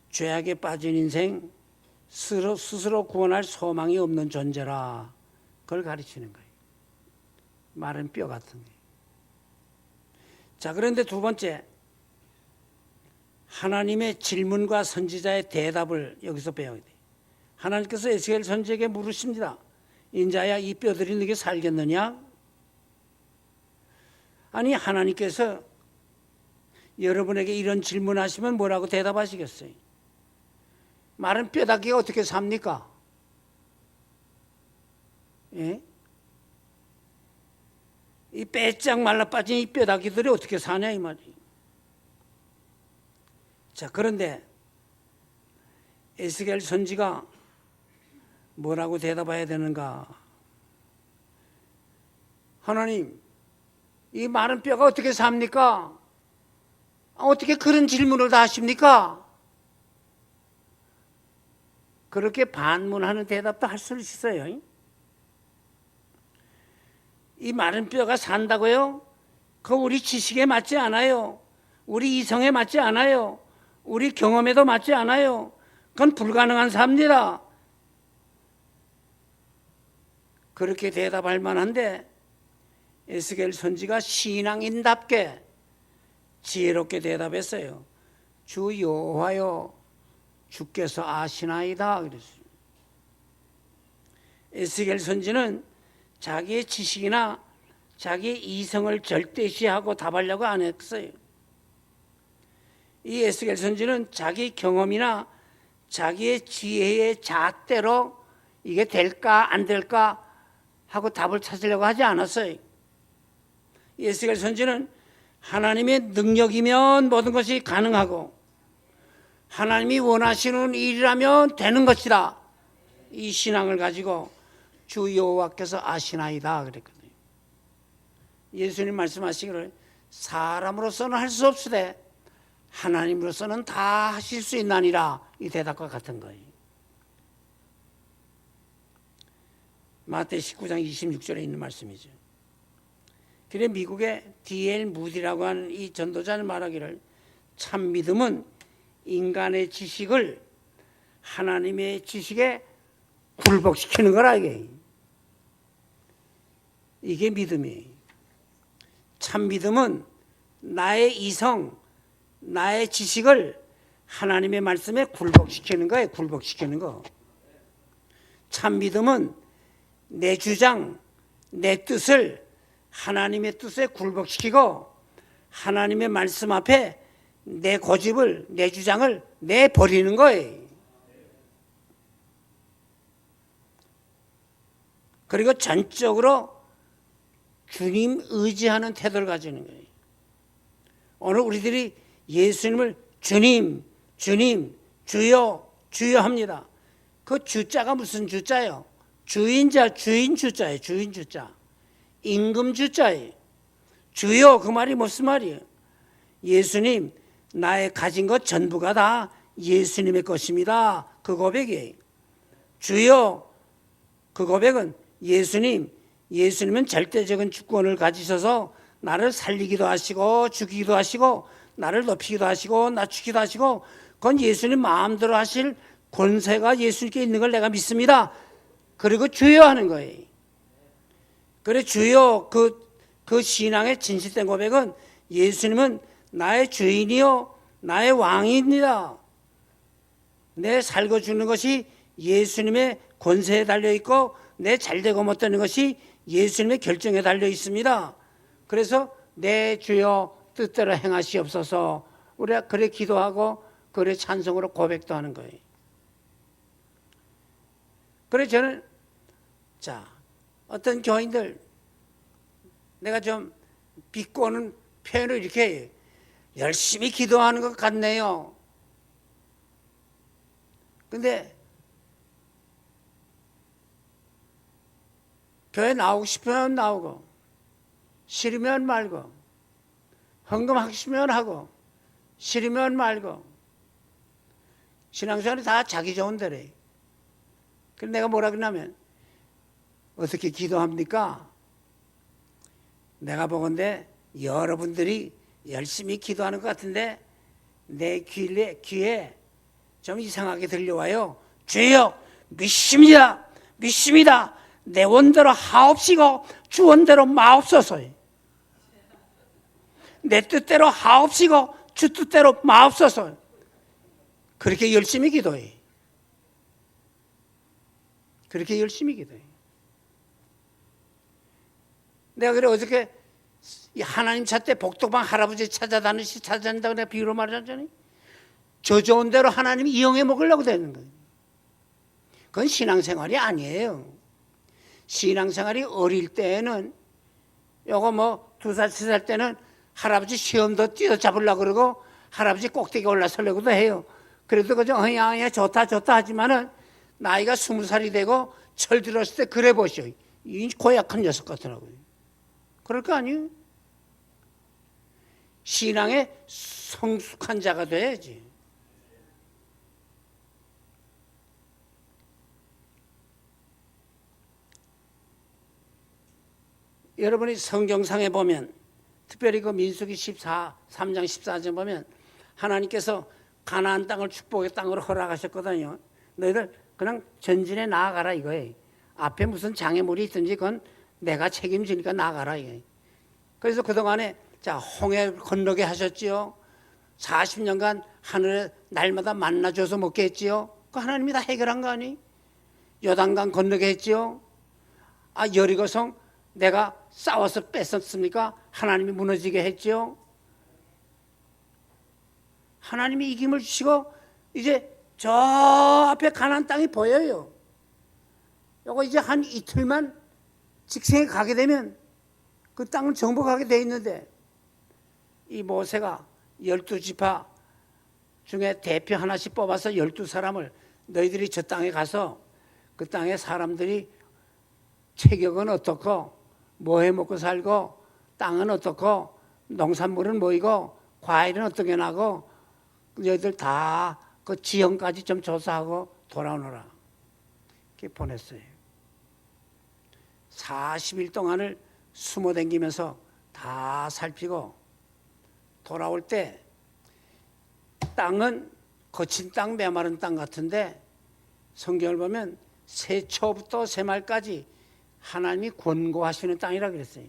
죄악에 빠진 인생, 스스로 구원할 소망이 없는 존재라. 그걸 가르치는 거예요. 마른 뼈 같은 거예요. 자, 그런데 두 번째, 하나님의 질문과 선지자의 대답을 여기서 배워야 돼요. 하나님께서 에스겔 선지자에게 물으십니다. 인자야, 이 뼈들이 너게 살겠느냐? 아니, 하나님께서 여러분에게 이런 질문하시면 뭐라고 대답하시겠어요? 마른 뼈다귀가 어떻게 삽니까? 예? 이 빼짝 말라빠진 이 뼈다귀들이 어떻게 사냐 이 말이에요. 자, 그런데 에스겔 선지가 뭐라고 대답해야 되는가? 하나님, 이 마른 뼈가 어떻게 삽니까? 어떻게 그런 질문을 다 하십니까? 그렇게 반문하는 대답도 할 수 있어요. 이 마른 뼈가 산다고요? 그거 우리 지식에 맞지 않아요. 우리 이성에 맞지 않아요. 우리 경험에도 맞지 않아요. 그건 불가능한 삽니다. 그렇게 대답할 만한데 에스겔 선지가 신앙인답게 지혜롭게 대답했어요. 주 여호와여, 주께서 아시나이다 그랬어요. 에스겔 선지는 자기의 지식이나 자기의 이성을 절대시하고 답하려고 안 했어요. 이 에스겔 선지는 자기 경험이나 자기의 지혜의 잣대로 이게 될까 안 될까 하고 답을 찾으려고 하지 않았어요. 이 에스겔 선지는 하나님의 능력이면 모든 것이 가능하고 하나님이 원하시는 일이라면 되는 것이다, 이 신앙을 가지고 주 여호와께서 아시나이다 그랬거든요. 예수님 말씀하시기를 사람으로서는 할 수 없으되 하나님으로서는 다 하실 수 있나니라, 이 대답과 같은 거예요. 마태 19장 26절에 있는 말씀이죠. 그래 미국의 D.L. 무디라고 하는 이 전도자는 말하기를 참 믿음은 인간의 지식을 하나님의 지식에 굴복시키는 거라, 이게 믿음이에요. 참 믿음은 나의 이성, 나의 지식을 하나님의 말씀에 굴복시키는 거예요. 굴복시키는 거. 참 믿음은 내 주장, 내 뜻을 하나님의 뜻에 굴복시키고 하나님의 말씀 앞에 내 고집을, 내 주장을 내버리는 거예요. 그리고 전적으로 주님 의지하는 태도를 가지는 거예요. 오늘 우리들이 예수님을 주님, 주님, 주여, 주여 합니다. 그 주자가 무슨 주자예요? 주인자, 주인 주자예요. 주인 주자. 임금 주자예요. 주여, 그 말이 무슨 말이에요? 예수님, 나의 가진 것 전부가 다 예수님의 것입니다. 그 고백이에요. 주여, 그 고백은 예수님은 절대적인 주권을 가지셔서 나를 살리기도 하시고 죽이기도 하시고 나를 높이기도 하시고 낮추기도 하시고 그건 예수님 마음대로 하실 권세가 예수님께 있는 걸 내가 믿습니다. 그리고 주여 하는 거예요. 그래 주여, 그 신앙의 진실된 고백은 예수님은 나의 주인이요 나의 왕입니다. 내 살고 죽는 것이 예수님의 권세에 달려있고 내 잘되고 못되는 것이 예수님의 결정에 달려 있습니다. 그래서 내 주여 뜻대로 행하시옵소서, 우리가 그래 기도하고 그래 찬송으로 고백도 하는 거예요. 그래 저는 어떤 교인들 내가 좀 비꼬는 표현을 이렇게 해요. 열심히 기도하는 것 같네요. 근데 교회 나오고 싶으면 나오고 싫으면 말고, 헌금하고 싶으면 하고 싫으면 말고, 신앙생활이 다 자기 좋은 대로. 그래서 내가 뭐라 그러냐면 어떻게 기도합니까? 내가 보건대 여러분들이 열심히 기도하는 것 같은데 내 귀에 좀 이상하게 들려와요. 주여 믿습니다. 믿습니다. 내 원대로 하옵시고 주 원대로 마옵소서. 내 뜻대로 하옵시고 주 뜻대로 마옵소서. 그렇게 열심히 기도해. 그렇게 열심히 기도해. 내가 그래 어저께 하나님 찾대 복덕방 할아버지 찾아다닌다고 내가 비유로 말하잖아요. 저 좋은 대로 하나님이 이용해 먹으려고 되는 거예요. 그건 신앙생활이 아니에요. 신앙생활이 어릴 때에는 요거 뭐 2살, 3살 때는 할아버지 시험도 뛰어잡으려고 그러고 할아버지 꼭대기 올라서려고도 해요. 그래도 그저 야 좋다 하지만은 나이가 20살이 되고 철 들었을 때 그래 보시오. 이 고약한 녀석 같더라고요. 그럴 거 아니에요? 신앙에 성숙한 자가 돼야지. 여러분이 성경상에 보면 특별히 그 민수기 3장 14절 보면 하나님께서 가나안 땅을 축복의 땅으로 허락하셨거든요. 너희들 그냥 전진해 나아가라 이거예요. 앞에 무슨 장애물이 있든지 그건 내가 책임지니까 나가라. 그래서 그동안에 자, 홍해 건너게 하셨지요. 40년간 하늘에 날마다 만나줘서 먹게 했지요. 그 하나님이 다 해결한 거 아니? 요단강 건너게 했지요. 여리고성 내가 싸워서 뺐었습니까? 하나님이 무너지게 했지요. 하나님이 이김을 주시고 이제 저 앞에 가나안 땅이 보여요. 요거 이제 한 이틀만 직행에 가게 되면 그 땅을 정복하게 돼 있는데, 이 모세가 12지파 중에 대표 하나씩 뽑아서 12사람을 너희들이 저 땅에 가서 그 땅에 사람들이 체격은 어떻고 뭐 해 먹고 살고 땅은 어떻고 농산물은 뭐이고 과일은 어떻게 나고 너희들 다 그 지형까지 좀 조사하고 돌아오너라. 이렇게 보냈어요. 40일 동안을 숨어 댕기면서 다 살피고 돌아올 때 땅은 거친 땅, 메마른 땅 같은데 성경을 보면 새초부터 새말까지 하나님이 권고하시는 땅이라 그랬어요.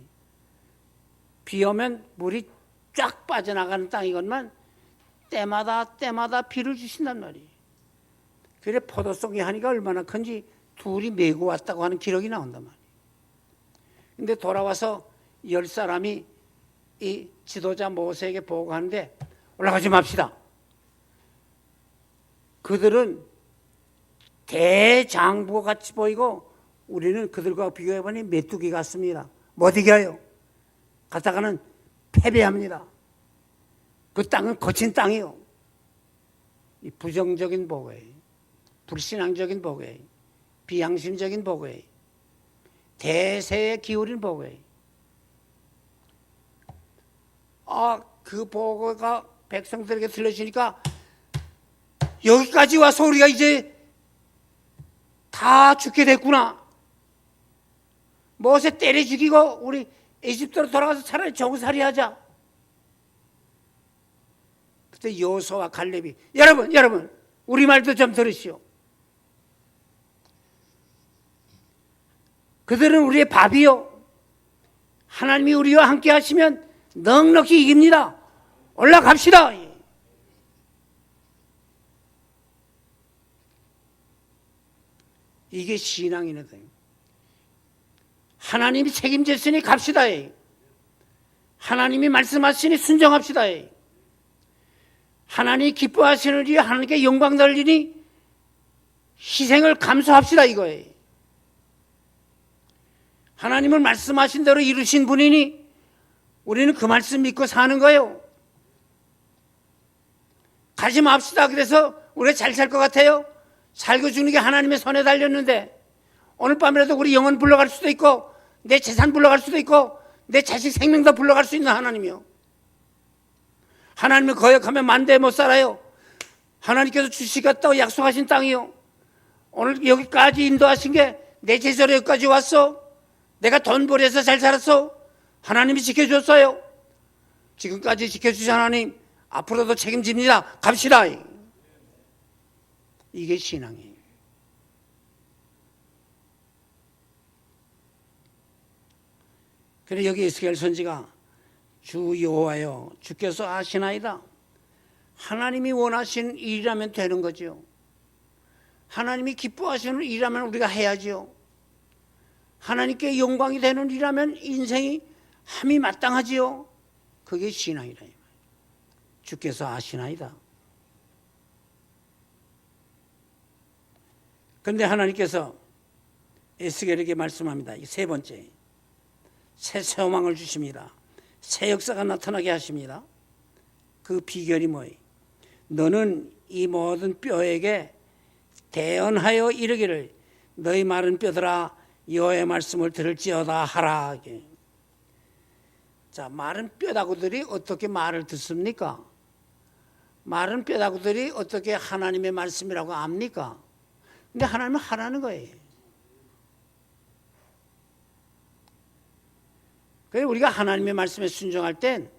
비 오면 물이 쫙 빠져나가는 땅이건만 때마다 비를 주신단 말이에요. 그래 포도송이 하니까 얼마나 큰지 둘이 메고 왔다고 하는 기록이 나온단 말이에요. 근데 돌아와서 10사람이 이 지도자 모세에게 보고하는데 올라가지 맙시다. 그들은 대장부 같이 보이고 우리는 그들과 비교해보니 메뚜기 같습니다. 못 이겨요. 갔다가는 패배합니다. 그 땅은 거친 땅이요. 이 부정적인 보고예요. 불신앙적인 보고예요. 비양심적인 보고예요. 대세에 기울인 보고예요. 그 보고가 백성들에게 들려주니까 여기까지 와서 우리가 이제 다 죽게 됐구나. 모세 때려 죽이고 우리 에집트로 돌아가서 차라리 정살이 하자. 그때 여호수아와 갈렙이 여러분 우리 말도 좀 들으시오. 그들은 우리의 밥이요. 하나님이 우리와 함께 하시면 넉넉히 이깁니다. 올라갑시다. 이게 신앙이네. 하나님이 책임졌으니 갑시다. 하나님이 말씀하시니 순종합시다. 하나님이 기뻐하시느니 하나님께 영광 돌리니 희생을 감수합시다 이거예요. 하나님은 말씀하신 대로 이루신 분이니 우리는 그 말씀 믿고 사는 거예요. 가지 맙시다. 그래서 우리가 잘 살 것 같아요? 살고 죽는 게 하나님의 손에 달렸는데 오늘 밤이라도 우리 영혼 불러갈 수도 있고 내 재산 불러갈 수도 있고 내 자식 생명도 불러갈 수 있는 하나님이요. 하나님을 거역하면 만대 못 살아요. 하나님께서 주시겠다고 약속하신 땅이요. 오늘 여기까지 인도하신 게 내 제자로 여기까지 왔어. 내가 돈 벌여서 잘 살았어. 하나님이 지켜줬어요. 지금까지 지켜주신 하나님 앞으로도 책임집니다. 갑시다. 이게 신앙이에요. 그래 여기 에스겔 선지가 주 여호와여 주께서 아시나이다. 하나님이 원하시는 일이라면 되는 거죠. 하나님이 기뻐하시는 일이라면 우리가 해야죠. 하나님께 영광이 되는 일이라면 인생이 함이 마땅하지요. 그게 신앙이라. 주께서 아시나이다. 그런데 하나님께서 에스겔에게 말씀합니다. 세 번째, 새 소망을 주십니다. 새 역사가 나타나게 하십니다. 그 비결이 뭐예요? 너는 이 모든 뼈에게 대언하여 이르기를 너희 마른 뼈들아 여호와의 말씀을 들을지어다 하라. 자, 마른 뼈다구들이 어떻게 말을 듣습니까? 마른 뼈다구들이 어떻게 하나님의 말씀이라고 압니까? 근데 하나님은 하라는 거예요. 그래서 우리가 하나님의 말씀에 순종할 땐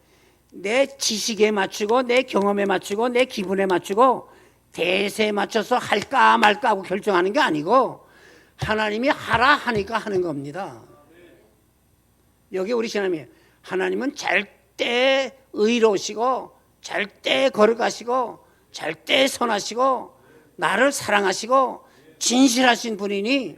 내 지식에 맞추고 내 경험에 맞추고 내 기분에 맞추고 대세에 맞춰서 할까 말까 하고 결정하는 게 아니고 하나님이 하라 하니까 하는 겁니다. 여기 우리 신앙이 하나님은 절대 의로우시고 절대 거룩하시고 절대 선하시고 나를 사랑하시고 진실하신 분이니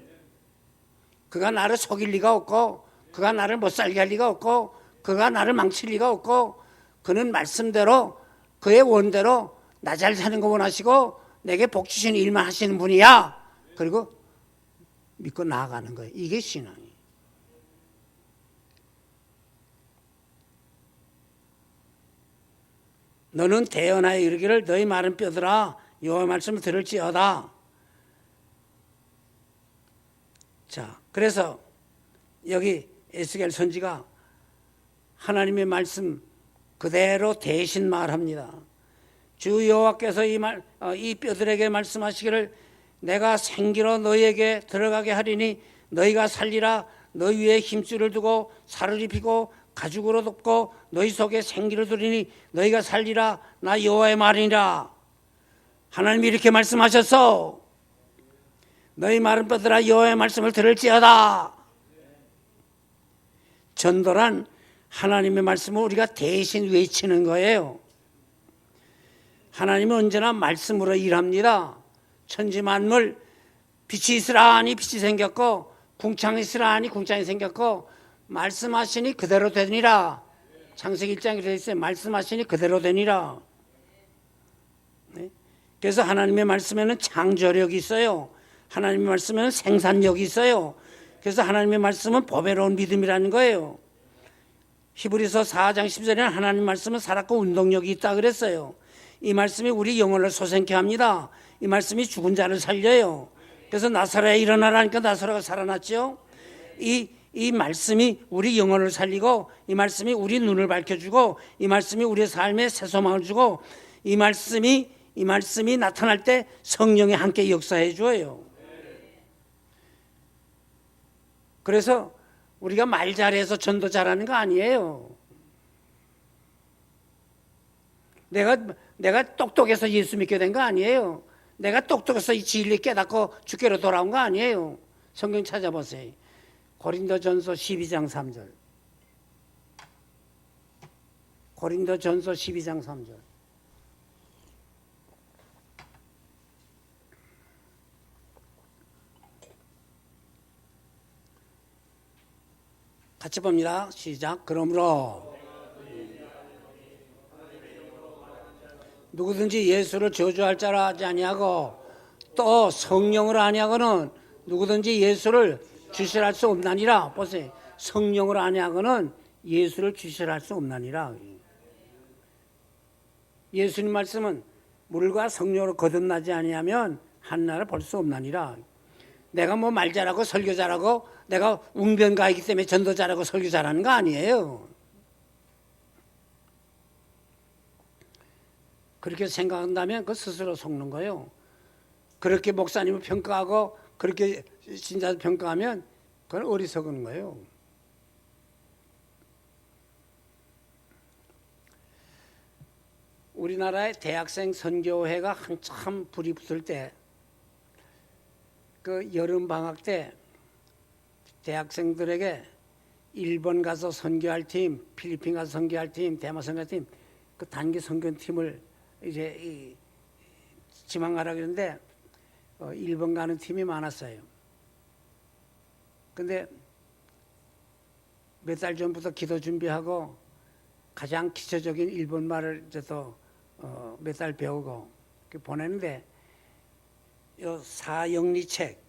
그가 나를 속일 리가 없고 그가 나를 못 살게 할 리가 없고 그가 나를 망칠 리가 없고 그는 말씀대로 그의 원대로 나 잘 사는 거 원하시고 내게 복 주시는 일만 하시는 분이야. 그리고 믿고 나아가는 거예요. 이게 신앙이에요. 너는 대언하여 이르기를 너희 마른 뼈들아 여호와의 말씀을 들을지어다. 자, 그래서 여기 에스겔 선지가 하나님의 말씀 그대로 대신 말합니다. 주 여호와께서 이 뼈들에게 말씀하시기를 내가 생기로 너희에게 들어가게 하리니 너희가 살리라. 너희 위에 힘줄을 두고 살을 입히고 가죽으로 덮고 너희 속에 생기를 두리니 너희가 살리라. 나 여호와의 말이니라. 하나님이 이렇게 말씀하셨어. 너희 마른 뼈들아 여호와의 말씀을 들을지어다. 전도란 하나님의 말씀을 우리가 대신 외치는 거예요. 하나님은 언제나 말씀으로 일합니다. 천지 만물 빛이 있으라 하니 빛이 생겼고 궁창이 있으라 하니 궁창이 생겼고 말씀하시니 그대로 되니라. 창세기 1장에 되어 있어요. 말씀하시니 그대로 되니라. 네? 그래서 하나님의 말씀에는 창조력이 있어요. 하나님의 말씀에는 생산력이 있어요. 그래서 하나님의 말씀은 보배로운 믿음이라는 거예요. 히브리서 4장 10절에는 하나님 말씀은 살았고 운동력이 있다 그랬어요. 이 말씀이 우리 영혼을 소생케 합니다. 이 말씀이 죽은 자를 살려요. 그래서 나사로야 일어나라니까 나사로가 살아났죠. 이 말씀이 우리 영혼을 살리고 이 말씀이 우리 눈을 밝혀주고 이 말씀이 우리의 삶에 새소망을 주고 이 말씀이 나타날 때 성령이 함께 역사해 줘요. 그래서 우리가 말 잘해서 전도 잘하는 거 아니에요. 내가 똑똑해서 예수 믿게 된 거 아니에요. 내가 똑똑해서 이 진리 깨닫고 주께로 돌아온 거 아니에요. 성경 찾아보세요. 고린도전서 12장 3절. 고린도전서 12장 3절. 같이 봅니다. 시작. 그러므로 누구든지 예수를 저주할 자라 하지 아니하고 또 성령으로 아니하고는 누구든지 예수를 주실할 수 없나니라. 보세요. 성령으로 아니하고는 예수를 주실할 수 없나니라. 예수님 말씀은 물과 성령으로 거듭나지 아니하면 한나를 볼 수 없나니라. 내가 뭐 말 잘하고 설교 잘하고 내가 웅변가이기 때문에 전도 잘하고 설교 잘하는 거 아니에요. 그렇게 생각한다면 그 스스로 속는 거예요. 그렇게 목사님을 평가하고 그렇게 신자를 평가하면 그건 어리석은 거예요. 우리나라의 대학생 선교회가 한참 불이 붙을 때 그 여름 방학 때 대학생들에게 일본 가서 선교할 팀, 필리핀 가서 선교할 팀, 대마 선교할 팀, 그 단기 선교팀을 이제 지망하라 그랬는데 일본 가는 팀이 많았어요. 근데 몇 달 전부터 기도 준비하고 가장 기초적인 일본 말을 몇 달 배우고 보내는데 요 사영리 책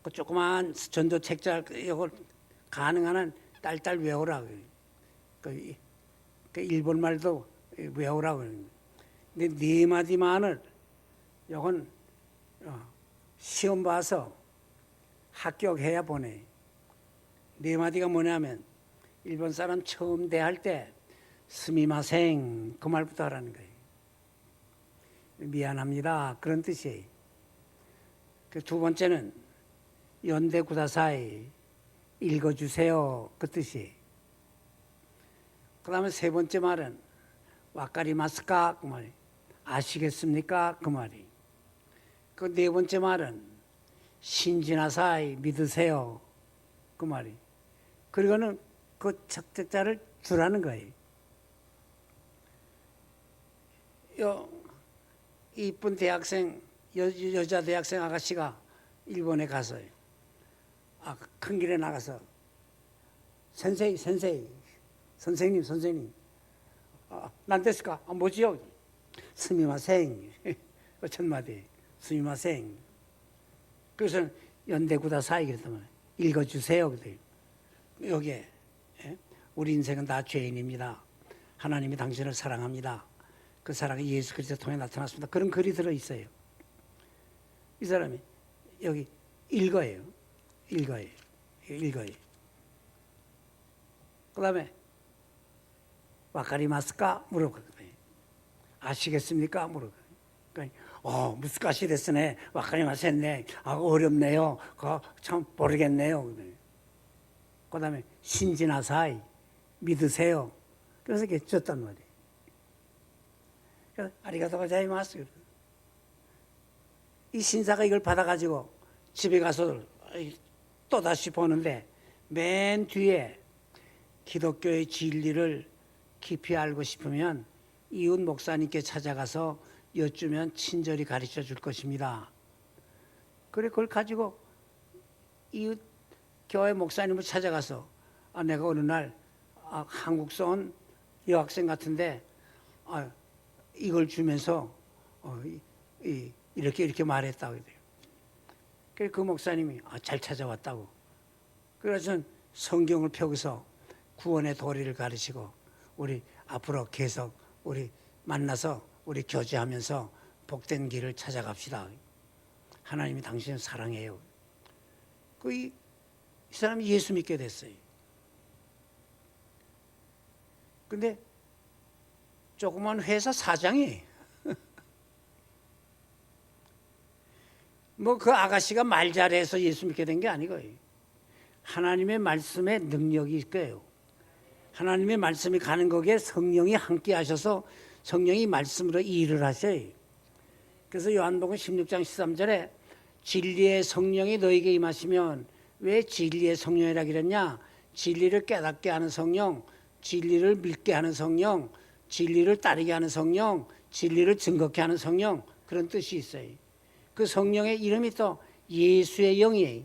그 조그만 전도 책자 이걸 가능한 한 딸딸 외우라. 그 일본 말도 외우라. 근데 네 마디만을 이건 시험 봐서 합격해야 보내. 네 마디가 뭐냐면 일본 사람 처음 대할 때 스미마생 그 말부터 하라는 거예요. 미안합니다 그런 뜻이에요. 그 두 번째는 연대 구다사이 읽어주세요 그 뜻이에요. 그 다음에 세 번째 말은 와까리 마스까 그 말이에요. 아시겠습니까? 그 말이. 그 네 번째 말은 신진하사이 믿으세요. 그 말이. 그리고는 그 적적자를 주라는 거예요. 이쁜 대학생, 여자 대학생 아가씨가 일본에 가서요. 큰 길에 나가서 선생님. 난 됐을까? 뭐지요? 스미마생. 첫 마디. 스미마생. 그래서 연대구다사이 그랬단 말이에요. 읽어주세요. 여기에 우리 인생은 다 죄인입니다. 하나님이 당신을 사랑합니다. 그 사랑이 예수 그리스도 통해 나타났습니다. 그런 글이 들어있어요. 이 사람이 여기 읽어요. 그 다음에 와카리마스까? 물어보거든요. 아시겠습니까? 물어보거든요. 그러니까, 무스카시 됐으네. 와카리마센네. 어렵네요. 참 모르겠네요. 그 다음에 신진하사이 믿으세요. 그래서 이렇게 줬단 말이에요. 그래서 아리가토 고자이마스. 이 신사가 이걸 받아가지고 집에 가서 또다시 보는데 맨 뒤에 기독교의 진리를 깊이 알고 싶으면 이웃 목사님께 찾아가서 여쭈면 친절히 가르쳐 줄 것입니다. 그래 그걸 가지고 이웃 교회 목사님을 찾아가서 내가 어느 날 한국서 온 여학생 같은데 이걸 주면서 이렇게 말했다고 해요. 그래서 그 목사님이 잘 찾아왔다고. 그래서 성경을 펴고서 구원의 도리를 가르치고 우리 앞으로 계속 우리 만나서 우리 교제하면서 복된 길을 찾아갑시다. 하나님이 당신을 사랑해요. 이 사람이 예수 믿게 됐어요. 근데 조그만 회사 사장이 그 아가씨가 말 잘해서 예수 믿게 된 게 아니고요. 하나님의 말씀에 능력이 있고요. 하나님의 말씀이 가는 거기에 성령이 함께 하셔서 성령이 말씀으로 일을 하셔요. 그래서 요한복음 16장 13절에 진리의 성령이 너에게 임하시면, 왜 진리의 성령이라 그랬냐? 진리를 깨닫게 하는 성령, 진리를 믿게 하는 성령, 진리를 따르게 하는 성령, 진리를 증거케 하는 성령, 그런 뜻이 있어요. 그 성령의 이름이 또 예수의 영이에요.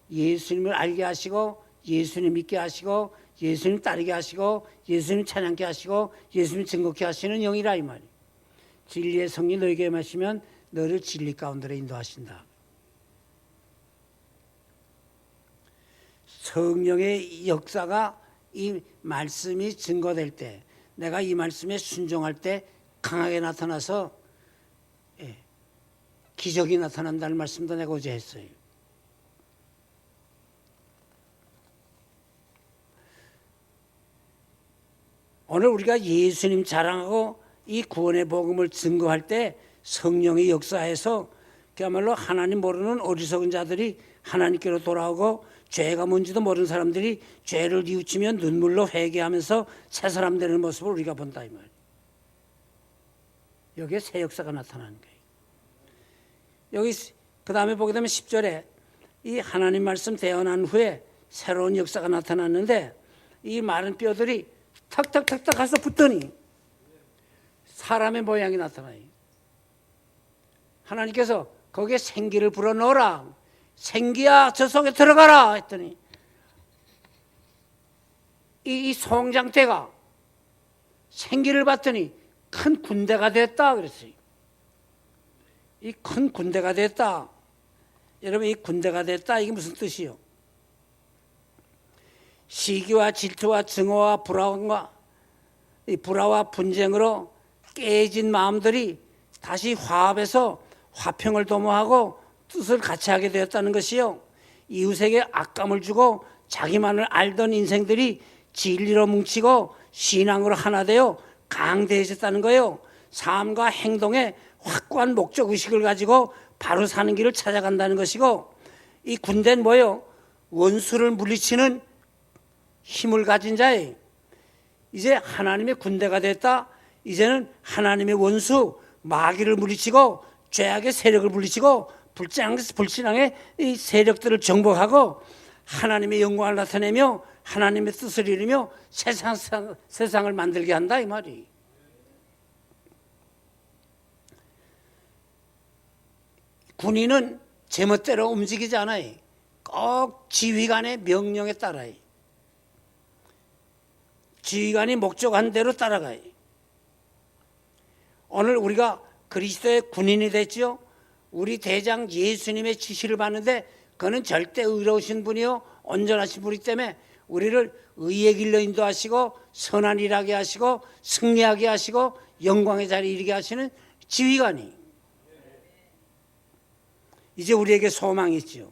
예수님을 알게 하시고 예수님 믿게 하시고 예수님 따르게 하시고 예수님 찬양케 하시고 예수님 증거케 하시는 영이라 이 말이에요. 진리의 성령이 너에게 임하시면 너를 진리 가운데로 인도하신다. 성령의 역사가 이 말씀이 증거될 때, 내가 이 말씀에 순종할 때 강하게 나타나서 기적이 나타난다는 말씀도 내가 어제 했어요. 오늘 우리가 예수님 자랑하고 이 구원의 복음을 증거할 때 성령의 역사에서 그야말로 하나님 모르는 어리석은 자들이 하나님께로 돌아오고, 죄가 뭔지도 모르는 사람들이 죄를 뉘우치며 눈물로 회개하면서 새 사람 되는 모습을 우리가 본다 이 말이에요. 여기에 새 역사가 나타나는 거예요. 여기 그 다음에 보게 되면 10절에 이 하나님 말씀 대언한 후에 새로운 역사가 나타났는데, 이 마른 뼈들이 탁탁탁탁 가서 붙더니 사람의 모양이 나타나요. 하나님께서 거기에 생기를 불어넣어라, 생기야 저 속에 들어가라 했더니 이 송장대가 생기를 받더니 큰 군대가 됐다 그랬어요. 이 큰 군대가 됐다. 여러분, 이 군대가 됐다 이게 무슨 뜻이요? 시기와 질투와 증오와 불화와 분쟁으로 깨진 마음들이 다시 화합해서 화평을 도모하고 뜻을 같이 하게 되었다는 것이요. 이웃에게 악감을 주고 자기만을 알던 인생들이 진리로 뭉치고 신앙으로 하나 되어 강대해졌다는 거예요. 삶과 행동에 확고한 목적의식을 가지고 바로 사는 길을 찾아간다는 것이고, 이 군대는 뭐예요? 원수를 물리치는 힘을 가진 자예요. 이제 하나님의 군대가 됐다. 이제는 하나님의 원수, 마귀를 물리치고 죄악의 세력을 물리치고 불신앙의 이 세력들을 정복하고 하나님의 영광을 나타내며 하나님의 뜻을 이루며 세상을 만들게 한다 이 말이. 군인은 제멋대로 움직이지 않아요. 꼭 지휘관의 명령에 따라요. 지휘관이 목적한 대로 따라가요. 오늘 우리가 그리스도의 군인이 됐지요. 우리 대장 예수님의 지시를 받는데 그는 절대 의로우신 분이요 온전하신 분이기 때문에 우리를 의의 길로 인도하시고 선한 일하게 하시고 승리하게 하시고 영광의 자리에 이르게 하시는 지휘관이 이제 우리에게 소망이 있지요.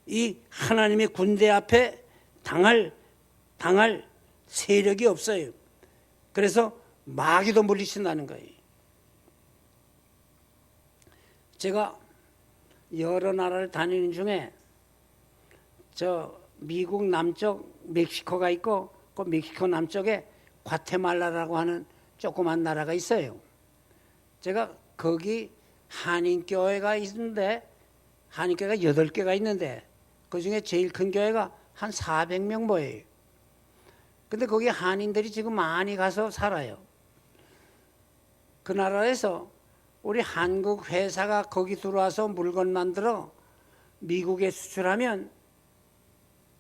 이 하나님의 군대 앞에 당할 세력이 없어요. 그래서 마귀도 물리친다는 거예요. 제가 여러 나라를 다니는 중에 저 미국 남쪽 멕시코가 있고 그 멕시코 남쪽에 과테말라라고 하는 조그만 나라가 있어요. 제가 거기 한인교회가 있는데 한인교회가 8개가 있는데 그중에 제일 큰 교회가 한 400명 모여요. 근데 거기 한인들이 지금 많이 가서 살아요. 그 나라에서 우리 한국 회사가 거기 들어와서 물건 만들어 미국에 수출하면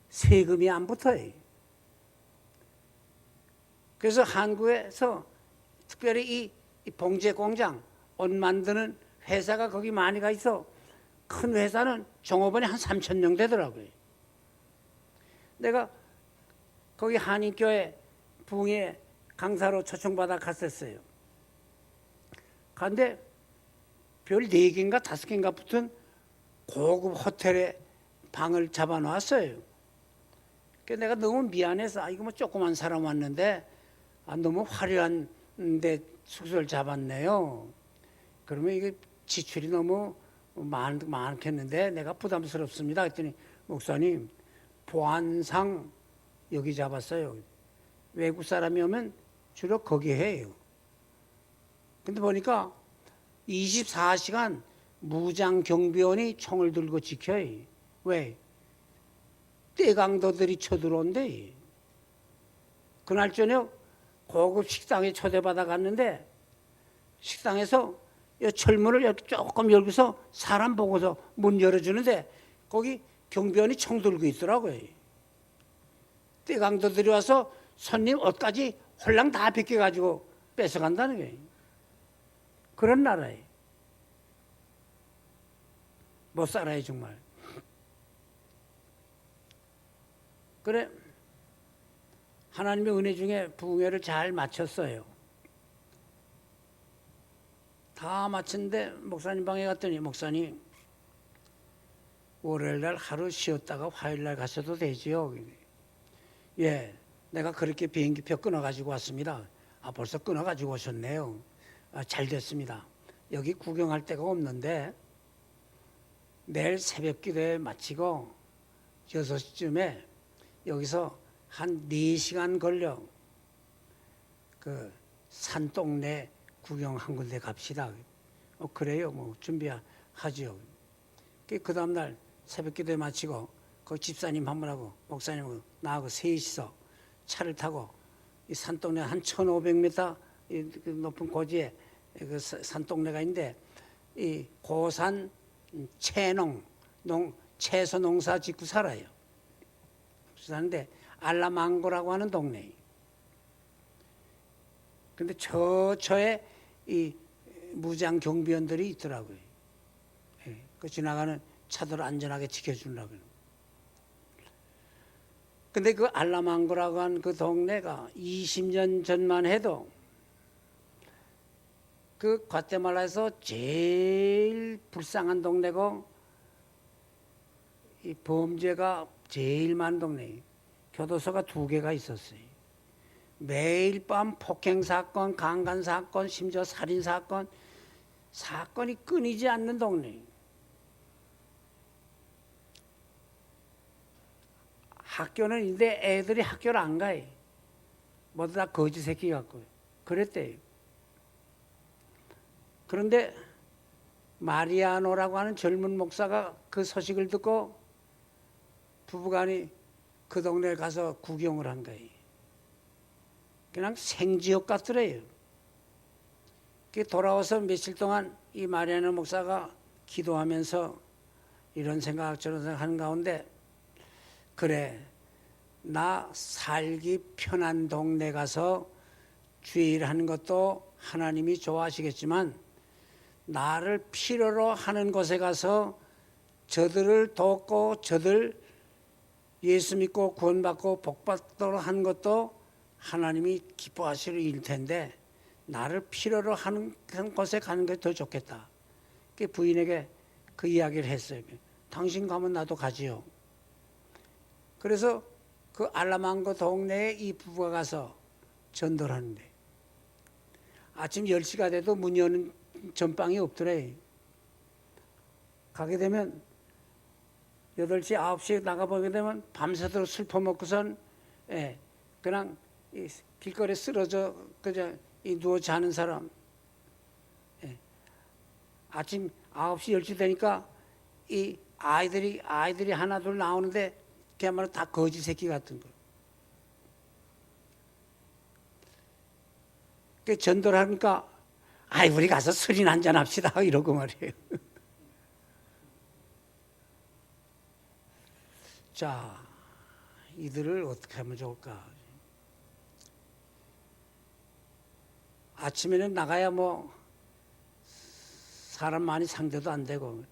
세금이 안 붙어요. 그래서 한국에서 특별히 이 봉제 공장, 옷 만드는 회사가 거기 많이 가 있어. 큰 회사는 종업원이 한 3,000명 되더라고요. 내가 거기 한인교회 부흥회 강사로 초청받아 갔었어요. 그런데 별 4개인가 5개인가 붙은 고급 호텔에 방을 잡아놨어요. 그래서 내가 너무 미안해서 이거 뭐 조그만 사람 왔는데 너무 화려한 데 숙소를 잡았네요. 그러면 이게 지출이 너무 많겠는데 내가 부담스럽습니다. 그랬더니 목사님 보안상 여기 잡았어요. 외국 사람이 오면 주로 거기 해요. 근데 보니까 24시간 무장 경비원이 총을 들고 지켜요. 왜? 떼강도들이 쳐들어온대. 그날 저녁 고급 식당에 초대받아 갔는데 식당에서 철문을 이렇게 조금 열고서 사람 보고서 문 열어주는데 거기 경비원이 총 들고 있더라고요. 떼강도들이 와서 손님 옷까지 홀랑 다 벗겨가지고 뺏어간다는 거예요. 그런 나라예요. 못 살아요 정말. 그래 하나님의 은혜 중에 부흥회를 잘 마쳤어요. 다 마쳤는데 목사님 방에 갔더니 목사님 월요일날 하루 쉬었다가 화요일날 가셔도 되지요? 예, 내가 그렇게 비행기표 끊어가지고 왔습니다. 벌써 끊어가지고 오셨네요. 잘 됐습니다. 여기 구경할 데가 없는데 내일 새벽 기도회 마치고 6시쯤에 여기서 한 4시간 걸려 그 산동네 구경 한 군데 갑시다. 그래요. 뭐 준비하죠. 그 다음날 새벽 기도회 마치고 그 집사님 한 분하고 목사님하고 나하고 셋이서 차를 타고 이 산동네 한 1,500m 높은 고지에 그 산동네가 있는데 이 고산 채소 농사 짓고 살아요. 사는데 알라망고라고 하는 동네예요. 근데 저에 이 무장 경비원들이 있더라고요. 그 지나가는 차들 안전하게 지켜주려고. 근데 그 알라망고라고 하는 그 동네가 20년 전만 해도 그 과테말라에서 제일 불쌍한 동네고 이 범죄가 제일 많은 동네예요. 교도소가 2개가 있었어요. 매일 밤 폭행사건, 강간사건, 심지어 살인사건, 사건이 끊이지 않는 동네예요. 학교는 있는데 애들이 학교를 안 가요. 모두 다 거지 새끼 같고 그랬대요. 그런데 마리아노라고 하는 젊은 목사가 그 소식을 듣고 부부간이 그 동네에 가서 구경을 한 거예요. 그냥 생지역 같더래요. 돌아와서 며칠 동안 이 마리아노 목사가 기도하면서 이런 생각 저런 생각 하는 가운데, 그래, 나 살기 편한 동네 가서 주일하는 것도 하나님이 좋아하시겠지만 나를 필요로 하는 곳에 가서 저들을 돕고 저들 예수 믿고 구원받고 복받도록 하는 것도 하나님이 기뻐하실 일일 텐데 나를 필요로 하는 곳에 가는 게 더 좋겠다. 부인에게 그 이야기를 했어요. 당신 가면 나도 가지요. 그래서 그 알라망고 동네에 이 부부가 가서 전도를 하는데 아침 10시가 돼도 문 여는 전방이 없더래. 가게 되면 8시, 9시에 나가보게 되면 밤새도록 술 퍼먹고선 그냥 길거리에 쓰러져 그냥 누워 자는 사람. 아침 9시, 10시 되니까 이 아이들이 하나 둘 나오는데 그야말로 다 거지 새끼 같은 거. 그 전도를 하니까 아이 우리 가서 술이나 한잔 합시다 이러고 말이에요. 자, 이들을 어떻게 하면 좋을까? 아침에는 나가야 뭐 사람 많이 상대도 안 되고,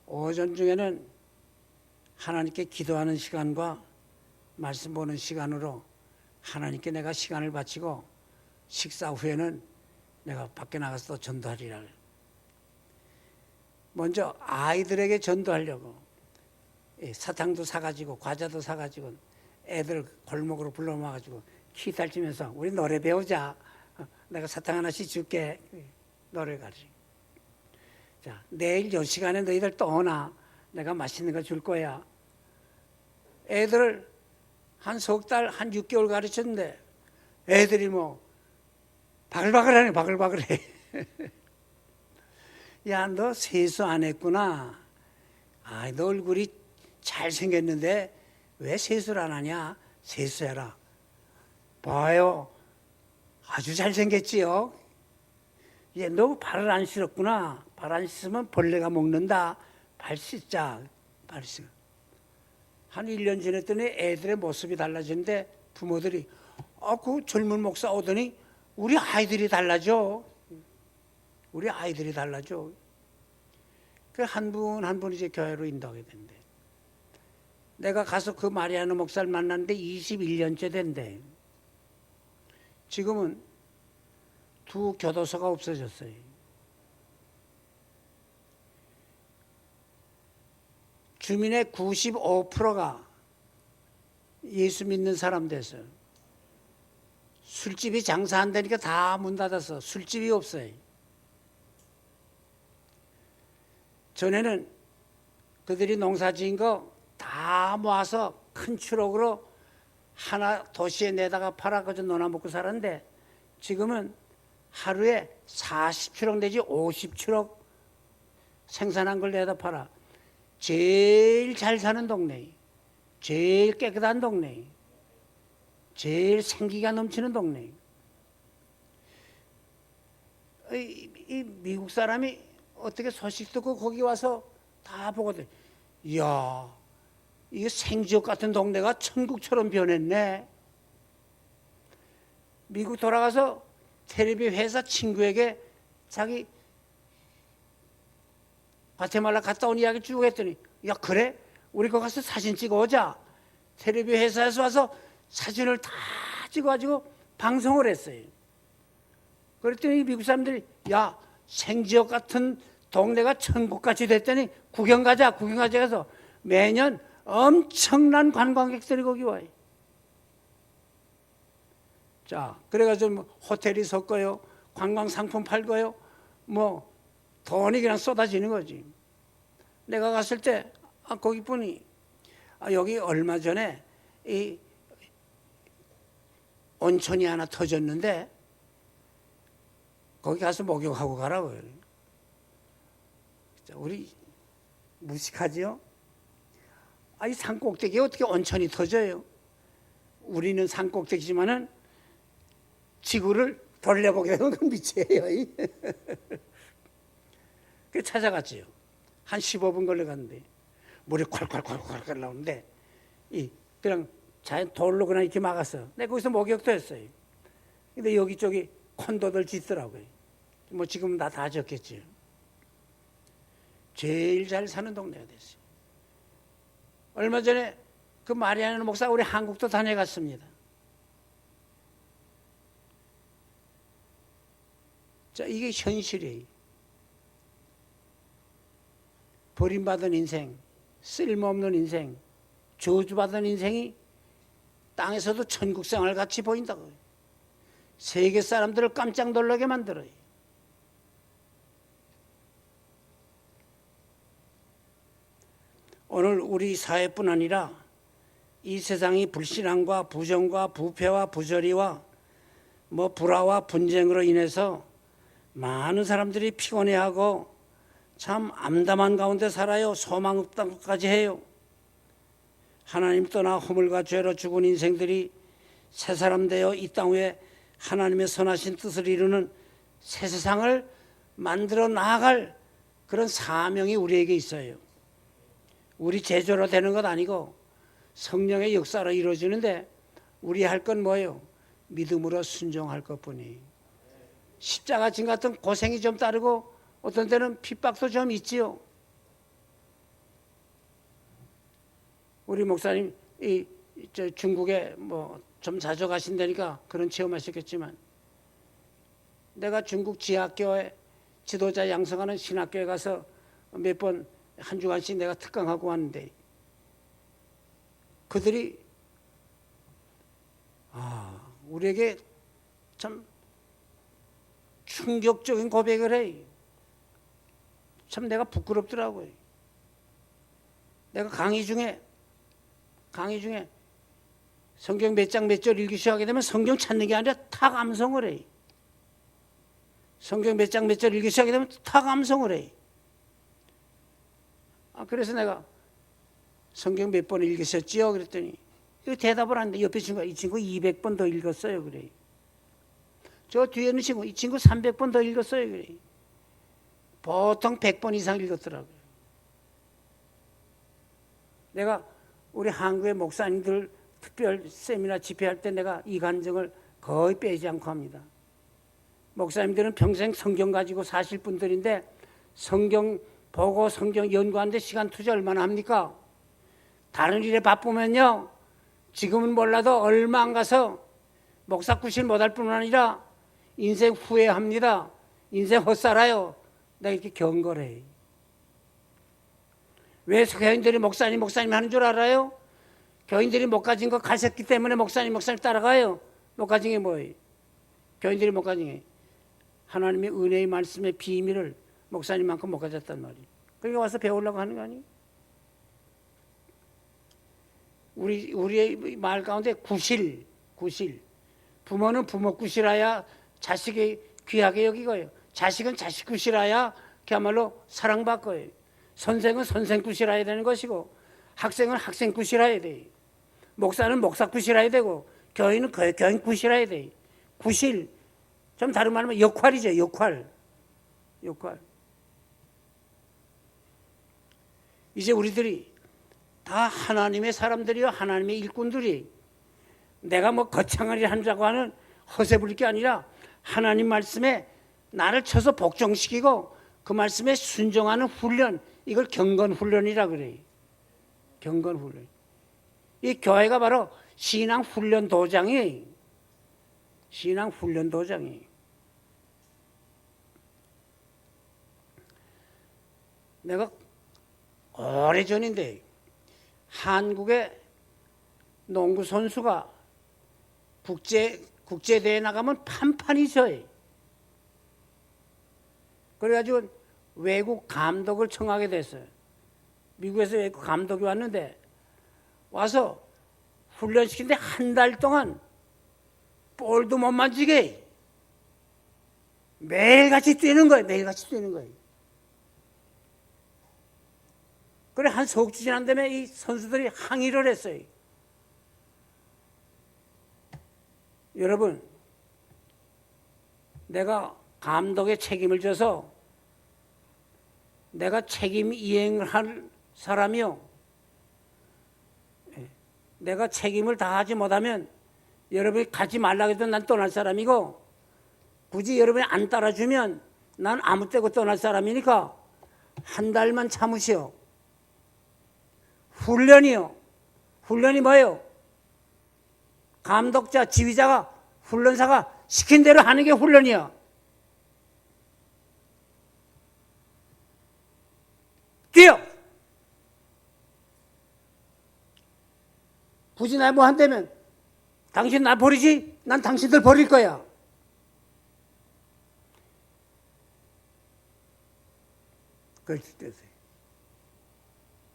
오전 중에는 하나님께 기도하는 시간과 말씀 보는 시간으로 하나님께 내가 시간을 바치고 식사 후에는 내가 밖에 나가서 또 전도하리라. 먼저 아이들에게 전도하려고 사탕도 사가지고 과자도 사가지고 애들 골목으로 불러 모아가지고 키 달치면서 우리 노래 배우자. 내가 사탕 하나씩 줄게. 노래 가지. 자, 내일 요 시간에 너희들 또 오나? 내가 맛있는 거 줄 거야. 애들을 한 석 달, 한 6개월 가르쳤는데 애들이 뭐 바글바글하네, 바글바글해. 야, 너 세수 안 했구나. 아, 너 얼굴이 잘생겼는데 왜 세수를 안 하냐? 세수해라. 봐요. 아주 잘생겼지요? 얘, 너 발을 안 씻었구나. 발 안 씻으면 벌레가 먹는다. 발 씻자. 발 씻어. 한 1년 지났더니 애들의 모습이 달라지는데 부모들이 그 젊은 목사 오더니 우리 아이들이 달라져. 우리 아이들이 달라져. 그 한 분 한 분 이제 교회로 인도하게 된대. 내가 가서 그 마리아노 목사를 만났는데 21년째 된대. 지금은 두 교도소가 없어졌어요. 주민의 95%가 예수 믿는 사람 됐어요. 술집이 장사 안 되니까 다 문 닫아서 술집이 없어요. 전에는 그들이 농사 지은 거 다 모아서 큰 추럭으로 하나 도시에 내다가 팔아가지고 논아 먹고 살았는데 지금은 하루에 40추럭 내지 50추럭 생산한 걸 내다 팔아. 제일 잘 사는 동네, 제일 깨끗한 동네, 제일 생기가 넘치는 동네. 이 미국 사람이 어떻게 소식 듣고 거기 와서 다 보거든. 이야, 이게 생지역 같은 동네가 천국처럼 변했네. 미국 돌아가서 텔레비 회사 친구에게 자기 과테말라 갔다 온 이야기 쭉 했더니 야 그래? 우리 거기 가서 사진 찍어오자. 텔레비 회사에서 와서 사진을 다 찍어가지고 방송을 했어요. 그랬더니 미국 사람들이 야 생지역 같은 동네가 천국같이 됐더니 구경 가자 해서 매년 엄청난 관광객들이 거기 와요. 자, 그래가지고 뭐 호텔이 섰고요, 관광 상품 팔고요, 뭐 돈이 그냥 쏟아지는 거지. 내가 갔을 때 거기 분이 여기 얼마 전에 이 온천이 하나 터졌는데 거기 가서 목욕하고 가라고요. 우리 무식하지요? 이 산꼭대기에 어떻게 온천이 터져요? 우리는 산꼭대기지만은 지구를 돌려보게 되면 그 밑이에요. 그 찾아갔지요. 한 15분 걸려갔는데 물이 콸콸콸콸 나오는데 그냥 자연 돌로 그냥 이렇게 막았어. 내가 거기서 목욕도 했어요. 근데 여기 쪽이 콘도들 짖더라고요. 뭐 지금 다 졌겠지요. 제일 잘 사는 동네가 됐어요. 얼마 전에 그 마리아나 목사 우리 한국도 다녀갔습니다. 자, 이게 현실이에요. 버림받은 인생, 쓸모없는 인생, 저주받은 인생이 땅에서도 천국 생활 같이 보인다고요. 세계 사람들을 깜짝 놀라게 만들어요. 오늘 우리 사회뿐 아니라 이 세상이 불신앙과 부정과 부패와 부조리와 불화와 분쟁으로 인해서 많은 사람들이 피곤해하고 참 암담한 가운데 살아요. 소망 없다고까지 해요. 하나님 떠나 허물과 죄로 죽은 인생들이 새 사람 되어 이 땅 위에 하나님의 선하신 뜻을 이루는 새 세상을 만들어 나아갈 그런 사명이 우리에게 있어요. 우리 제조로 되는 것 아니고 성령의 역사로 이루어지는데 우리 할 건 뭐예요? 믿음으로 순종할 것뿐이에요. 십자가 진 같은 고생이 좀 따르고 어떤 때는 핍박도 좀 있지요. 우리 목사님 중국에 좀 자주 가신다니까 그런 체험하셨겠지만 내가 중국 지하학교에 지도자 양성하는 신학교에 가서 몇 번 한 주간씩 내가 특강하고 왔는데 그들이 우리에게 참 충격적인 고백을 해. 참 내가 부끄럽더라고요. 내가 강의 중에 성경 몇 장 몇 절 읽기 시작하게 되면 성경 찾는 게 아니라 탁 암송을 해. 성경 몇 장 몇 절 읽기 시작하게 되면 탁 암송을 해. 그래서 내가 성경 몇 번 읽으셨지요? 그랬더니 대답을 하는데 옆에 친구가 이 친구 200번 더 읽었어요. 그래. 저 뒤에 있는 친구 이 친구 300번 더 읽었어요. 그래. 보통 100번 이상 읽었더라고요. 내가 우리 한국의 목사님들 특별 세미나 집회할 때 내가 이 간증을 거의 빼지 않고 합니다. 목사님들은 평생 성경 가지고 사실 분들인데 성경 보고 성경 연구하는데 시간 투자 얼마나 합니까? 다른 일에 바쁘면요 지금은 몰라도 얼마 안 가서 목사 구실 못할 뿐만 아니라 인생 후회합니다. 인생 헛살아요. 내가 이렇게 경고를 해. 왜 교인들이 목사님 하는 줄 알아요? 교인들이 못 가진 거 가졌기 때문에 목사님 따라가요. 못 가진 게 뭐예요? 교인들이 못 가진 게 하나님의 은혜의 말씀의 비밀을 목사님만큼 못 가졌단 말이에요. 그러니까 와서 배우려고 하는 거 아니에요? 우리의 말 가운데 구실. 부모는 부모 구실하야 자식이 귀하게 여기고요. 자식은 자식 구실하야 그야말로 사랑받고요. 선생은 선생 구실해야 되는 것이고 학생은 학생 구실해야 돼요. 목사는 목사 구실해야 되고 교인은 교인 구실해야 돼요. 구실, 좀 다른 말로 하면 역할이죠. 역할. 이제 우리들이 다 하나님의 사람들이요. 하나님의 일꾼들이 내가 거창한 일 한다고 하는 허세 부릴 게 아니라 하나님 말씀에 나를 쳐서 복종시키고 그 말씀에 순종하는 훈련, 이걸 경건훈련이라 그래요. 경건훈련. 이 교회가 바로 신앙훈련도장이에요. 신앙훈련도장이에요. 내가 오래전인데 한국의 농구 선수가 국제대회 나가면 판판이 져요. 그래가지고 외국 감독을 청하게 됐어요. 미국에서 외국 감독이 왔는데 와서 훈련시키는데 한 달 동안 볼도 못 만지게 매일같이 뛰는 거예요. 그래 한 석 주 지난 다음에 이 선수들이 항의를 했어요. 여러분, 내가 감독의 책임을 져서 내가 책임 이행을 할 사람이요, 내가 책임을 다하지 못하면 여러분이 가지 말라고 해도 난 떠날 사람이고, 굳이 여러분이 안 따라주면 난 아무 때고 떠날 사람이니까 한 달만 참으시오. 훈련이요. 훈련이 뭐예요? 감독자, 지휘자가, 훈련사가 시킨 대로 하는 게 훈련이야. 뛰어! 굳이 날 뭐 한다면 당신 날 버리지? 난 당신들 버릴 거야. 그렇지 뜻이.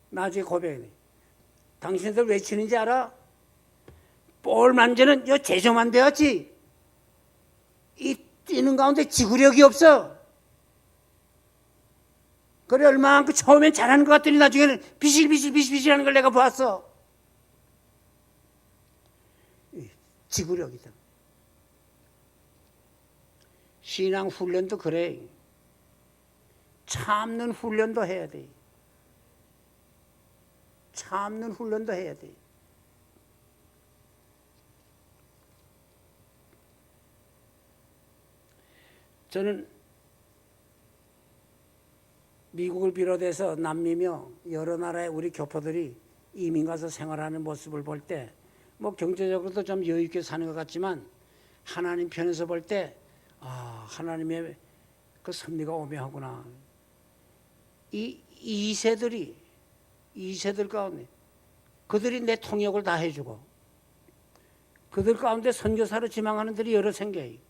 나중에 고백해. 당신들 왜 치는지 알아? 볼 만지는 요 제조만 되었지. 이 뛰는 가운데 지구력이 없어. 그래 얼마만큼 처음엔 잘하는 것 같더니 나중에는 비실비실 하는 걸 내가 보았어. 지구력이다. 신앙 훈련도 그래. 참는 훈련도 해야 돼. 참는 훈련도 해야 돼. 저는 미국을 비롯해서 남미며 여러 나라의 우리 교포들이 이민 가서 생활하는 모습을 볼 때, 뭐 경제적으로도 좀 여유 있게 사는 것 같지만 하나님 편에서 볼 때, 하나님의 그 섭리가 오묘하구나. 이 2세들 가운데 그들이 내 통역을 다 해주고, 그들 가운데 선교사로 지망하는 들이 여러 생겨요.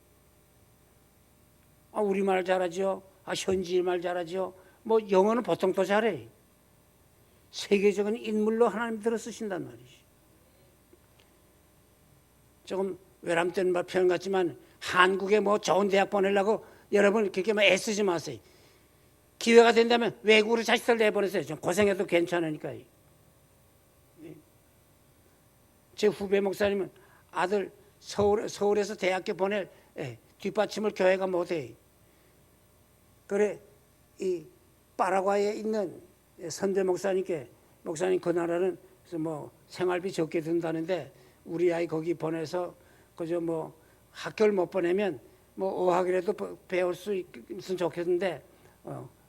우리말 잘하죠. 현지말 잘하죠. 뭐 영어는 보통 더 잘해. 세계적인 인물로 하나님 들어 쓰신단 말이지. 조금 외람된 표현 같지만 한국에 뭐 좋은 대학 보내려고 여러분 그렇게 뭐 애쓰지 마세요. 기회가 된다면 외국으로 자식들 내보내세요. 좀 고생해도 괜찮으니까요. 제 후배 목사님은 아들 서울에서 대학교 보낼 뒷받침을 교회가 못해. 그래 이 파라과이에 있는 선대 목사님께, 목사님 그 나라는 뭐 생활비 적게 든다는데 우리 아이 거기 보내서 그저 뭐 학교를 못 보내면 뭐 어학이라도 배울 수 있으면 좋겠는데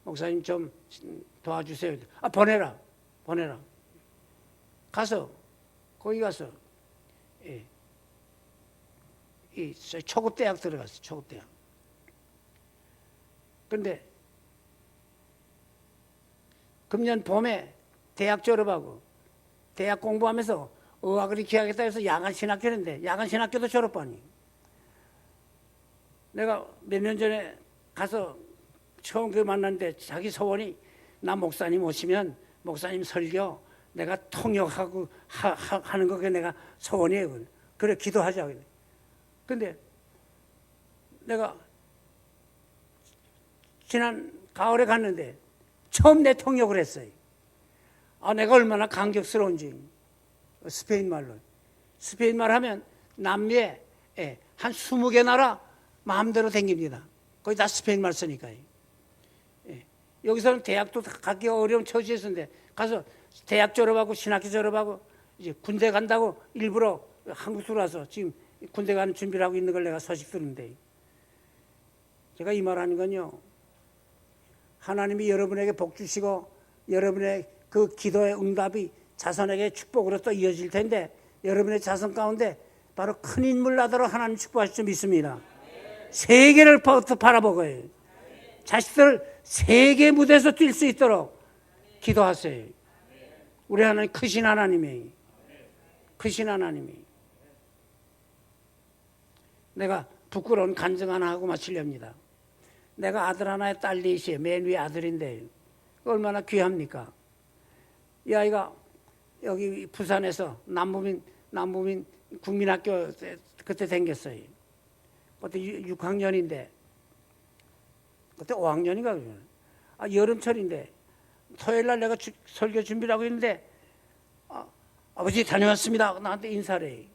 목사님 좀 도와주세요. 보내라. 가서 거기 가서 이 초급 대학 들어갔어. 초급 대학. 근데 금년 봄에 대학 졸업하고 대학 공부하면서 어학을 익혀야겠다 해서 야간 신학교인데 야간 신학교도 졸업하니. 내가 몇 년 전에 가서 처음 그 만났는데 자기 소원이 나 목사님 오시면 목사님 설교 내가 통역하고 하는 거 그게 내가 소원이에요. 그래 기도하자. 근데 내가 지난 가을에 갔는데 처음 내 통역을 했어요. 내가 얼마나 감격스러운지. 스페인 말로. 스페인 말 하면 남미에 한 20개 나라 마음대로 댕깁니다. 거의 다 스페인 말 쓰니까요. 여기서는 대학도 가기가 어려운 처지였는데 가서 대학 졸업하고 신학교 졸업하고 이제 군대 간다고 일부러 한국 들어와서 지금 군대 가는 준비를 하고 있는 걸 내가 소식 들은데, 제가 이 말하는 건요, 하나님이 여러분에게 복 주시고 여러분의 그 기도의 응답이 자손에게 축복으로 또 이어질 텐데, 여러분의 자손 가운데 바로 큰 인물 나도록 하나님 축복하실 줄 믿습니다. 세계를 바라보고요, 자식들 세계 무대에서 뛸 수 있도록 기도하세요. 우리 하나님 크신 하나님이, 크신 하나님이. 내가 부끄러운 간증 하나 하고 마치렵니다. 내가 아들 하나에 딸 넷이에요. 맨 위에 아들인데 얼마나 귀합니까? 이 아이가 여기 부산에서 남부민 국민학교 그때 다녔어요. 그때 6학년인데 그때 5학년인가 여름철인데 토요일 날 내가 설교 준비를 하고 있는데 아버지 다녀왔습니다. 나한테 인사를 해.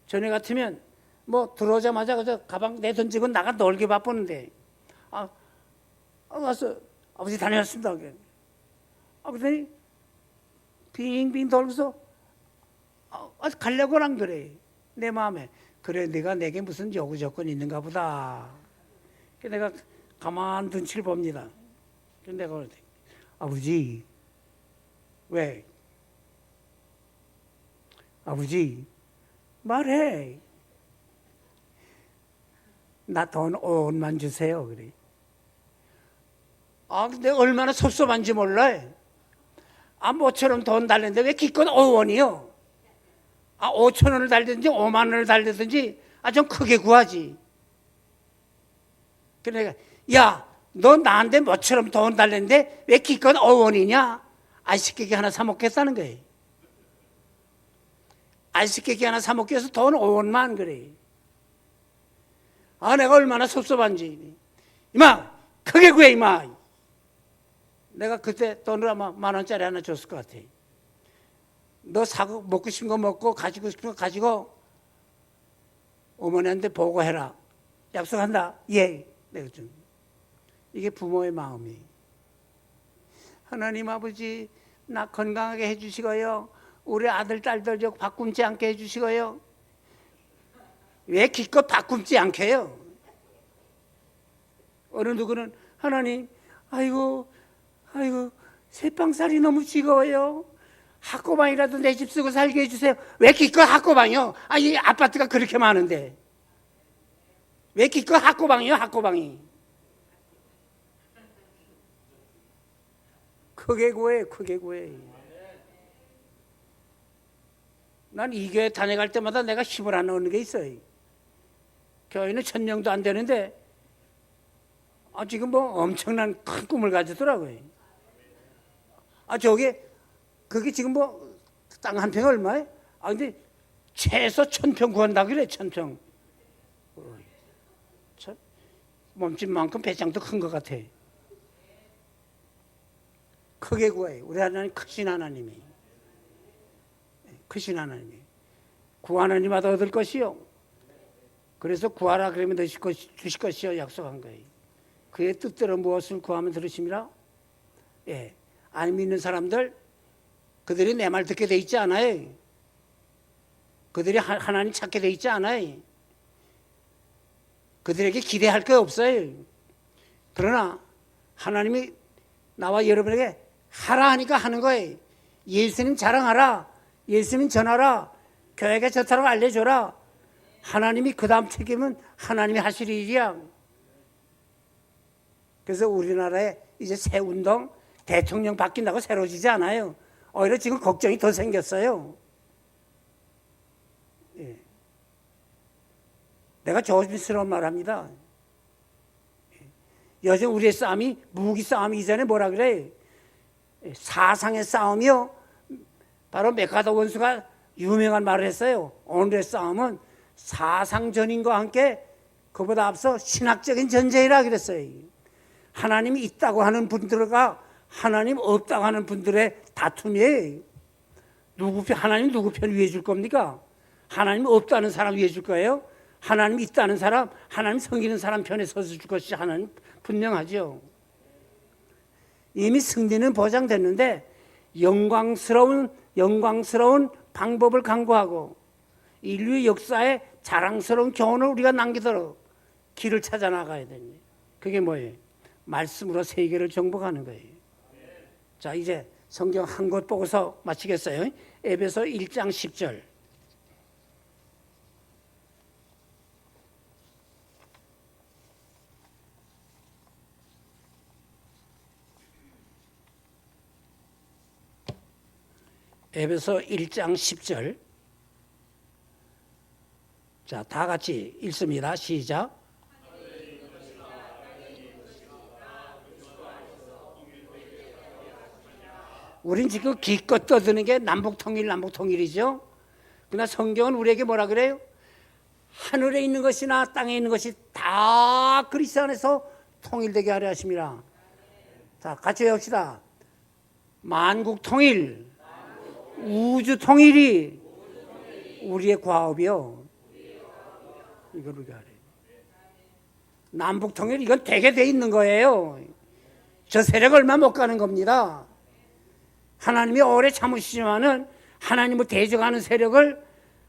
전에 같으면 뭐 들어오자마자 그저 가방 내던지고 나가 놀기 바쁘는데 와서 아버지 다녀왔습니다. 그랬더니 빙빙 돌면서 가려고 안 그래. 내 마음에 그래 네가 내게 무슨 요구 조건이 있는가 보다. 그래서 내가 가만 눈치를 봅니다. 그래서 내가 그러더니 아버지 왜? 아버지 말해. 나 돈 5원만 주세요. 그래. 근데 얼마나 섭섭한지 몰라. 모처럼 돈 달랬는데 왜 기껏 5원이요? 5천 원을 달든지 5만 원을 달든지 좀 크게 구하지. 그러니까 야, 너 나한테 뭐처럼 돈 달랬는데 왜 기껏 5원이냐? 아이스케이크 하나 사 먹겠다는 거예요. 아이스케이크 하나 사 먹기 위해서 돈 5원만 그래. 내가 얼마나 섭섭한지. 이마 크게 구해 이마. 내가 그때 돈을 아마 10,000원짜리 하나 줬을 것 같아. 너 사고 먹고 싶은 거 먹고 가지고 싶은 거 가지고 어머니한테 보고해라. 약속한다. 예. 내가 좀 이게 부모의 마음이. 하나님 아버지 나 건강하게 해주시고요. 우리 아들 딸들 좀 바꿈지 않게 해주시고요. 왜 기껏 바꿈지 않게 해요? 어느 누구는 하나님 아이고 새빵살이 너무 지겨워요. 학고방이라도 내 집 쓰고 살게 해주세요. 왜 기껏 학고방이요? 이 아파트가 그렇게 많은데 왜 기껏 학고방이요? 학고방이 크게 구해. 난 이 교회 다녀갈 때마다 내가 힘을 안 얻는 게 있어요. 교회는 1,000명도 안 되는데 지금 뭐 엄청난 큰 꿈을 가지더라고요. 그게 지금 뭐 땅 한 평이 얼마에? 근데 최소 1,000평 구한다고 그래. 1,000평. 몸집만큼 배짱도 큰 것 같아. 크게 구해. 우리 하나님 크신 하나님이. 크신 하나님이. 구하느니마다 얻을 것이요. 그래서 구하라 그러면 주실 것이요 약속한 거예요. 그의 뜻대로 무엇을 구하면 들으심이라? 예. 안 믿는 사람들 그들이 내 말 듣게 돼 있지 않아요. 그들이 하나님 찾게 돼 있지 않아요. 그들에게 기대할 게 없어요. 그러나 하나님이 나와 여러분에게 하라 하니까 하는 거예요. 예수님 자랑하라. 예수님 전하라. 교회가 좋다고 알려줘라. 하나님이 그 다음 책임은 하나님이 하실 일이야. 그래서 우리나라에 이제 새 운동 대통령 바뀐다고 새로지지 않아요. 오히려 지금 걱정이 더 생겼어요. 예. 내가 조심스러운 말합니다. 요즘 우리의 싸움이 무기 싸움이 이전에 뭐라 그래? 사상의 싸움이요. 바로 메카도 원수가 유명한 말을 했어요. 오늘의 싸움은 사상전인과 함께 그보다 앞서 신학적인 전쟁이라 그랬어요. 하나님이 있다고 하는 분들과 하나님 없다고 하는 분들의 다툼이에요. 하나님 누구 편 위해 줄 겁니까? 하나님 없다는 사람 위해 줄 거예요? 하나님 있다는 사람, 하나님 섬기는 사람 편에 서서 줄 것이 하나님 분명하죠. 이미 승리는 보장됐는데 영광스러운 방법을 강구하고 인류의 역사에 자랑스러운 교훈을 우리가 남기도록 길을 찾아 나가야 됩니다. 그게 뭐예요? 말씀으로 세계를 정복하는 거예요. 자, 이제 성경 한 곳 보고서 마치겠어요. 에베소 1장 10절. 에베소 1장 10절. 자, 다 같이 읽습니다. 시작. 우린 지금 기껏 떠드는 게 남북통일이죠. 그러나 성경은 우리에게 뭐라 그래요? 하늘에 있는 것이나 땅에 있는 것이 다 그리스도 안에서 통일되게 하려 하십니다. 자, 같이 외웁시다. 만국 통일, 우주 통일이 우리의 과업이요. 이걸 우리가 알아요. 남북 통일 이건 되게 돼 있는 거예요. 저 세력 얼마 못 가는 겁니다. 하나님이 오래 참으시지만은 하나님을 대적하는 세력을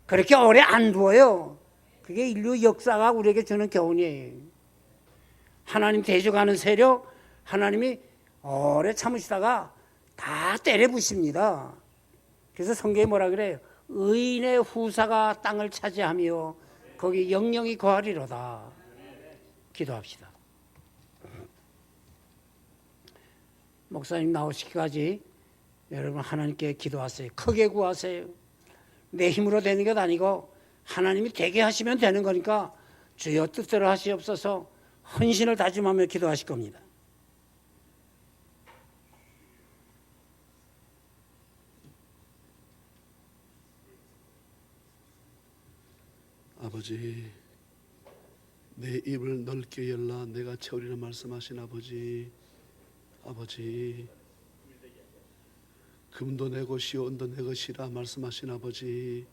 그렇게 오래 안 두어요. 그게 인류 역사가 우리에게 주는 교훈이에요. 하나님 대적하는 세력 하나님이 오래 참으시다가 다 때려 부십니다. 그래서 성경에 뭐라 그래요? 의인의 후사가 땅을 차지하며 거기 영영이 거하리로다. 기도합시다. 목사님 나오시기까지 여러분 하나님께 기도하세요. 크게 구하세요. 내 힘으로 되는 것 아니고 하나님이 되게 하시면 되는 거니까 주여 뜻대로 하시옵소서 헌신을 다짐하며 기도하실 겁니다. 아버지, 내 입을 넓게 열라 내가 채우리라 말씀하신 아버지, 아버지, 금도 내 것이요 은도 내 것이라 말씀하신 아버지,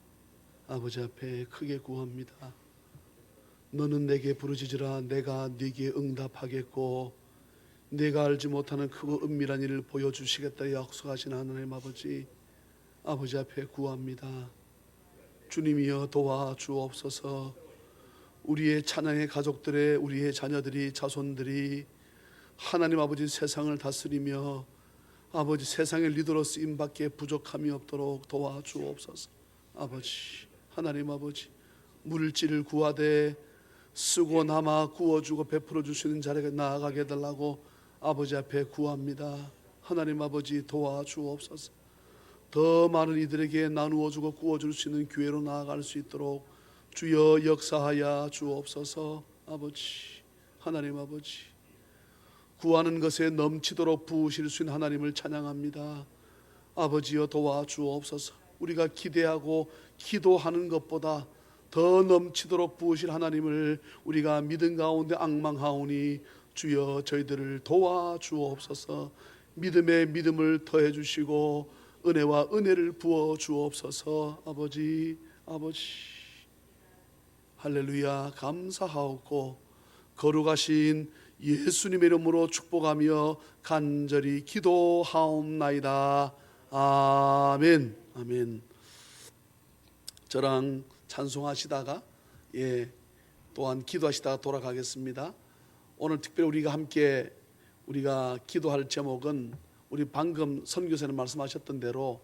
아버지 앞에 크게 구합니다. 너는 내게 부르짖으라 내가 네게 응답하겠고 내가 알지 못하는 크고 은밀한 일을 보여주시겠다 약속하신 하나님 아버지, 아버지 앞에 구합니다. 주님이여 도와주옵소서. 우리의 찬양의 가족들의 우리의 자녀들이 자손들이 하나님 아버지 세상을 다스리며 아버지 세상의 리더로 쓰임받기에 부족함이 없도록 도와주옵소서. 아버지 하나님 아버지 물질을 구하되 쓰고 남아 구워주고 베풀어 주시는 자리에 나아가게 해달라고 아버지 앞에 구합니다. 하나님 아버지 도와주옵소서. 더 많은 이들에게 나누어주고 구워줄 수 있는 교회로 나아갈 수 있도록 주여 역사하여 주옵소서. 아버지 하나님 아버지 구하는 것에 넘치도록 부으실 수 있는 하나님을 찬양합니다. 아버지여 도와주옵소서. 우리가 기대하고 기도하는 것보다 더 넘치도록 부으실 하나님을 우리가 믿음 가운데 앙망하오니 주여 저희들을 도와주옵소서. 믿음에 믿음을 더해 주시고 은혜와 은혜를 부어 주옵소서. 아버지 할렐루야 감사하옵고 거룩하신 예수님의 이름으로 축복하며 간절히 기도하옵나이다. 아멘. 아멘. 저랑 찬송하시다가 또한 기도하시다가 돌아가겠습니다. 오늘 특별히 우리가 함께 우리가 기도할 제목은 우리 방금 선교사님 말씀하셨던 대로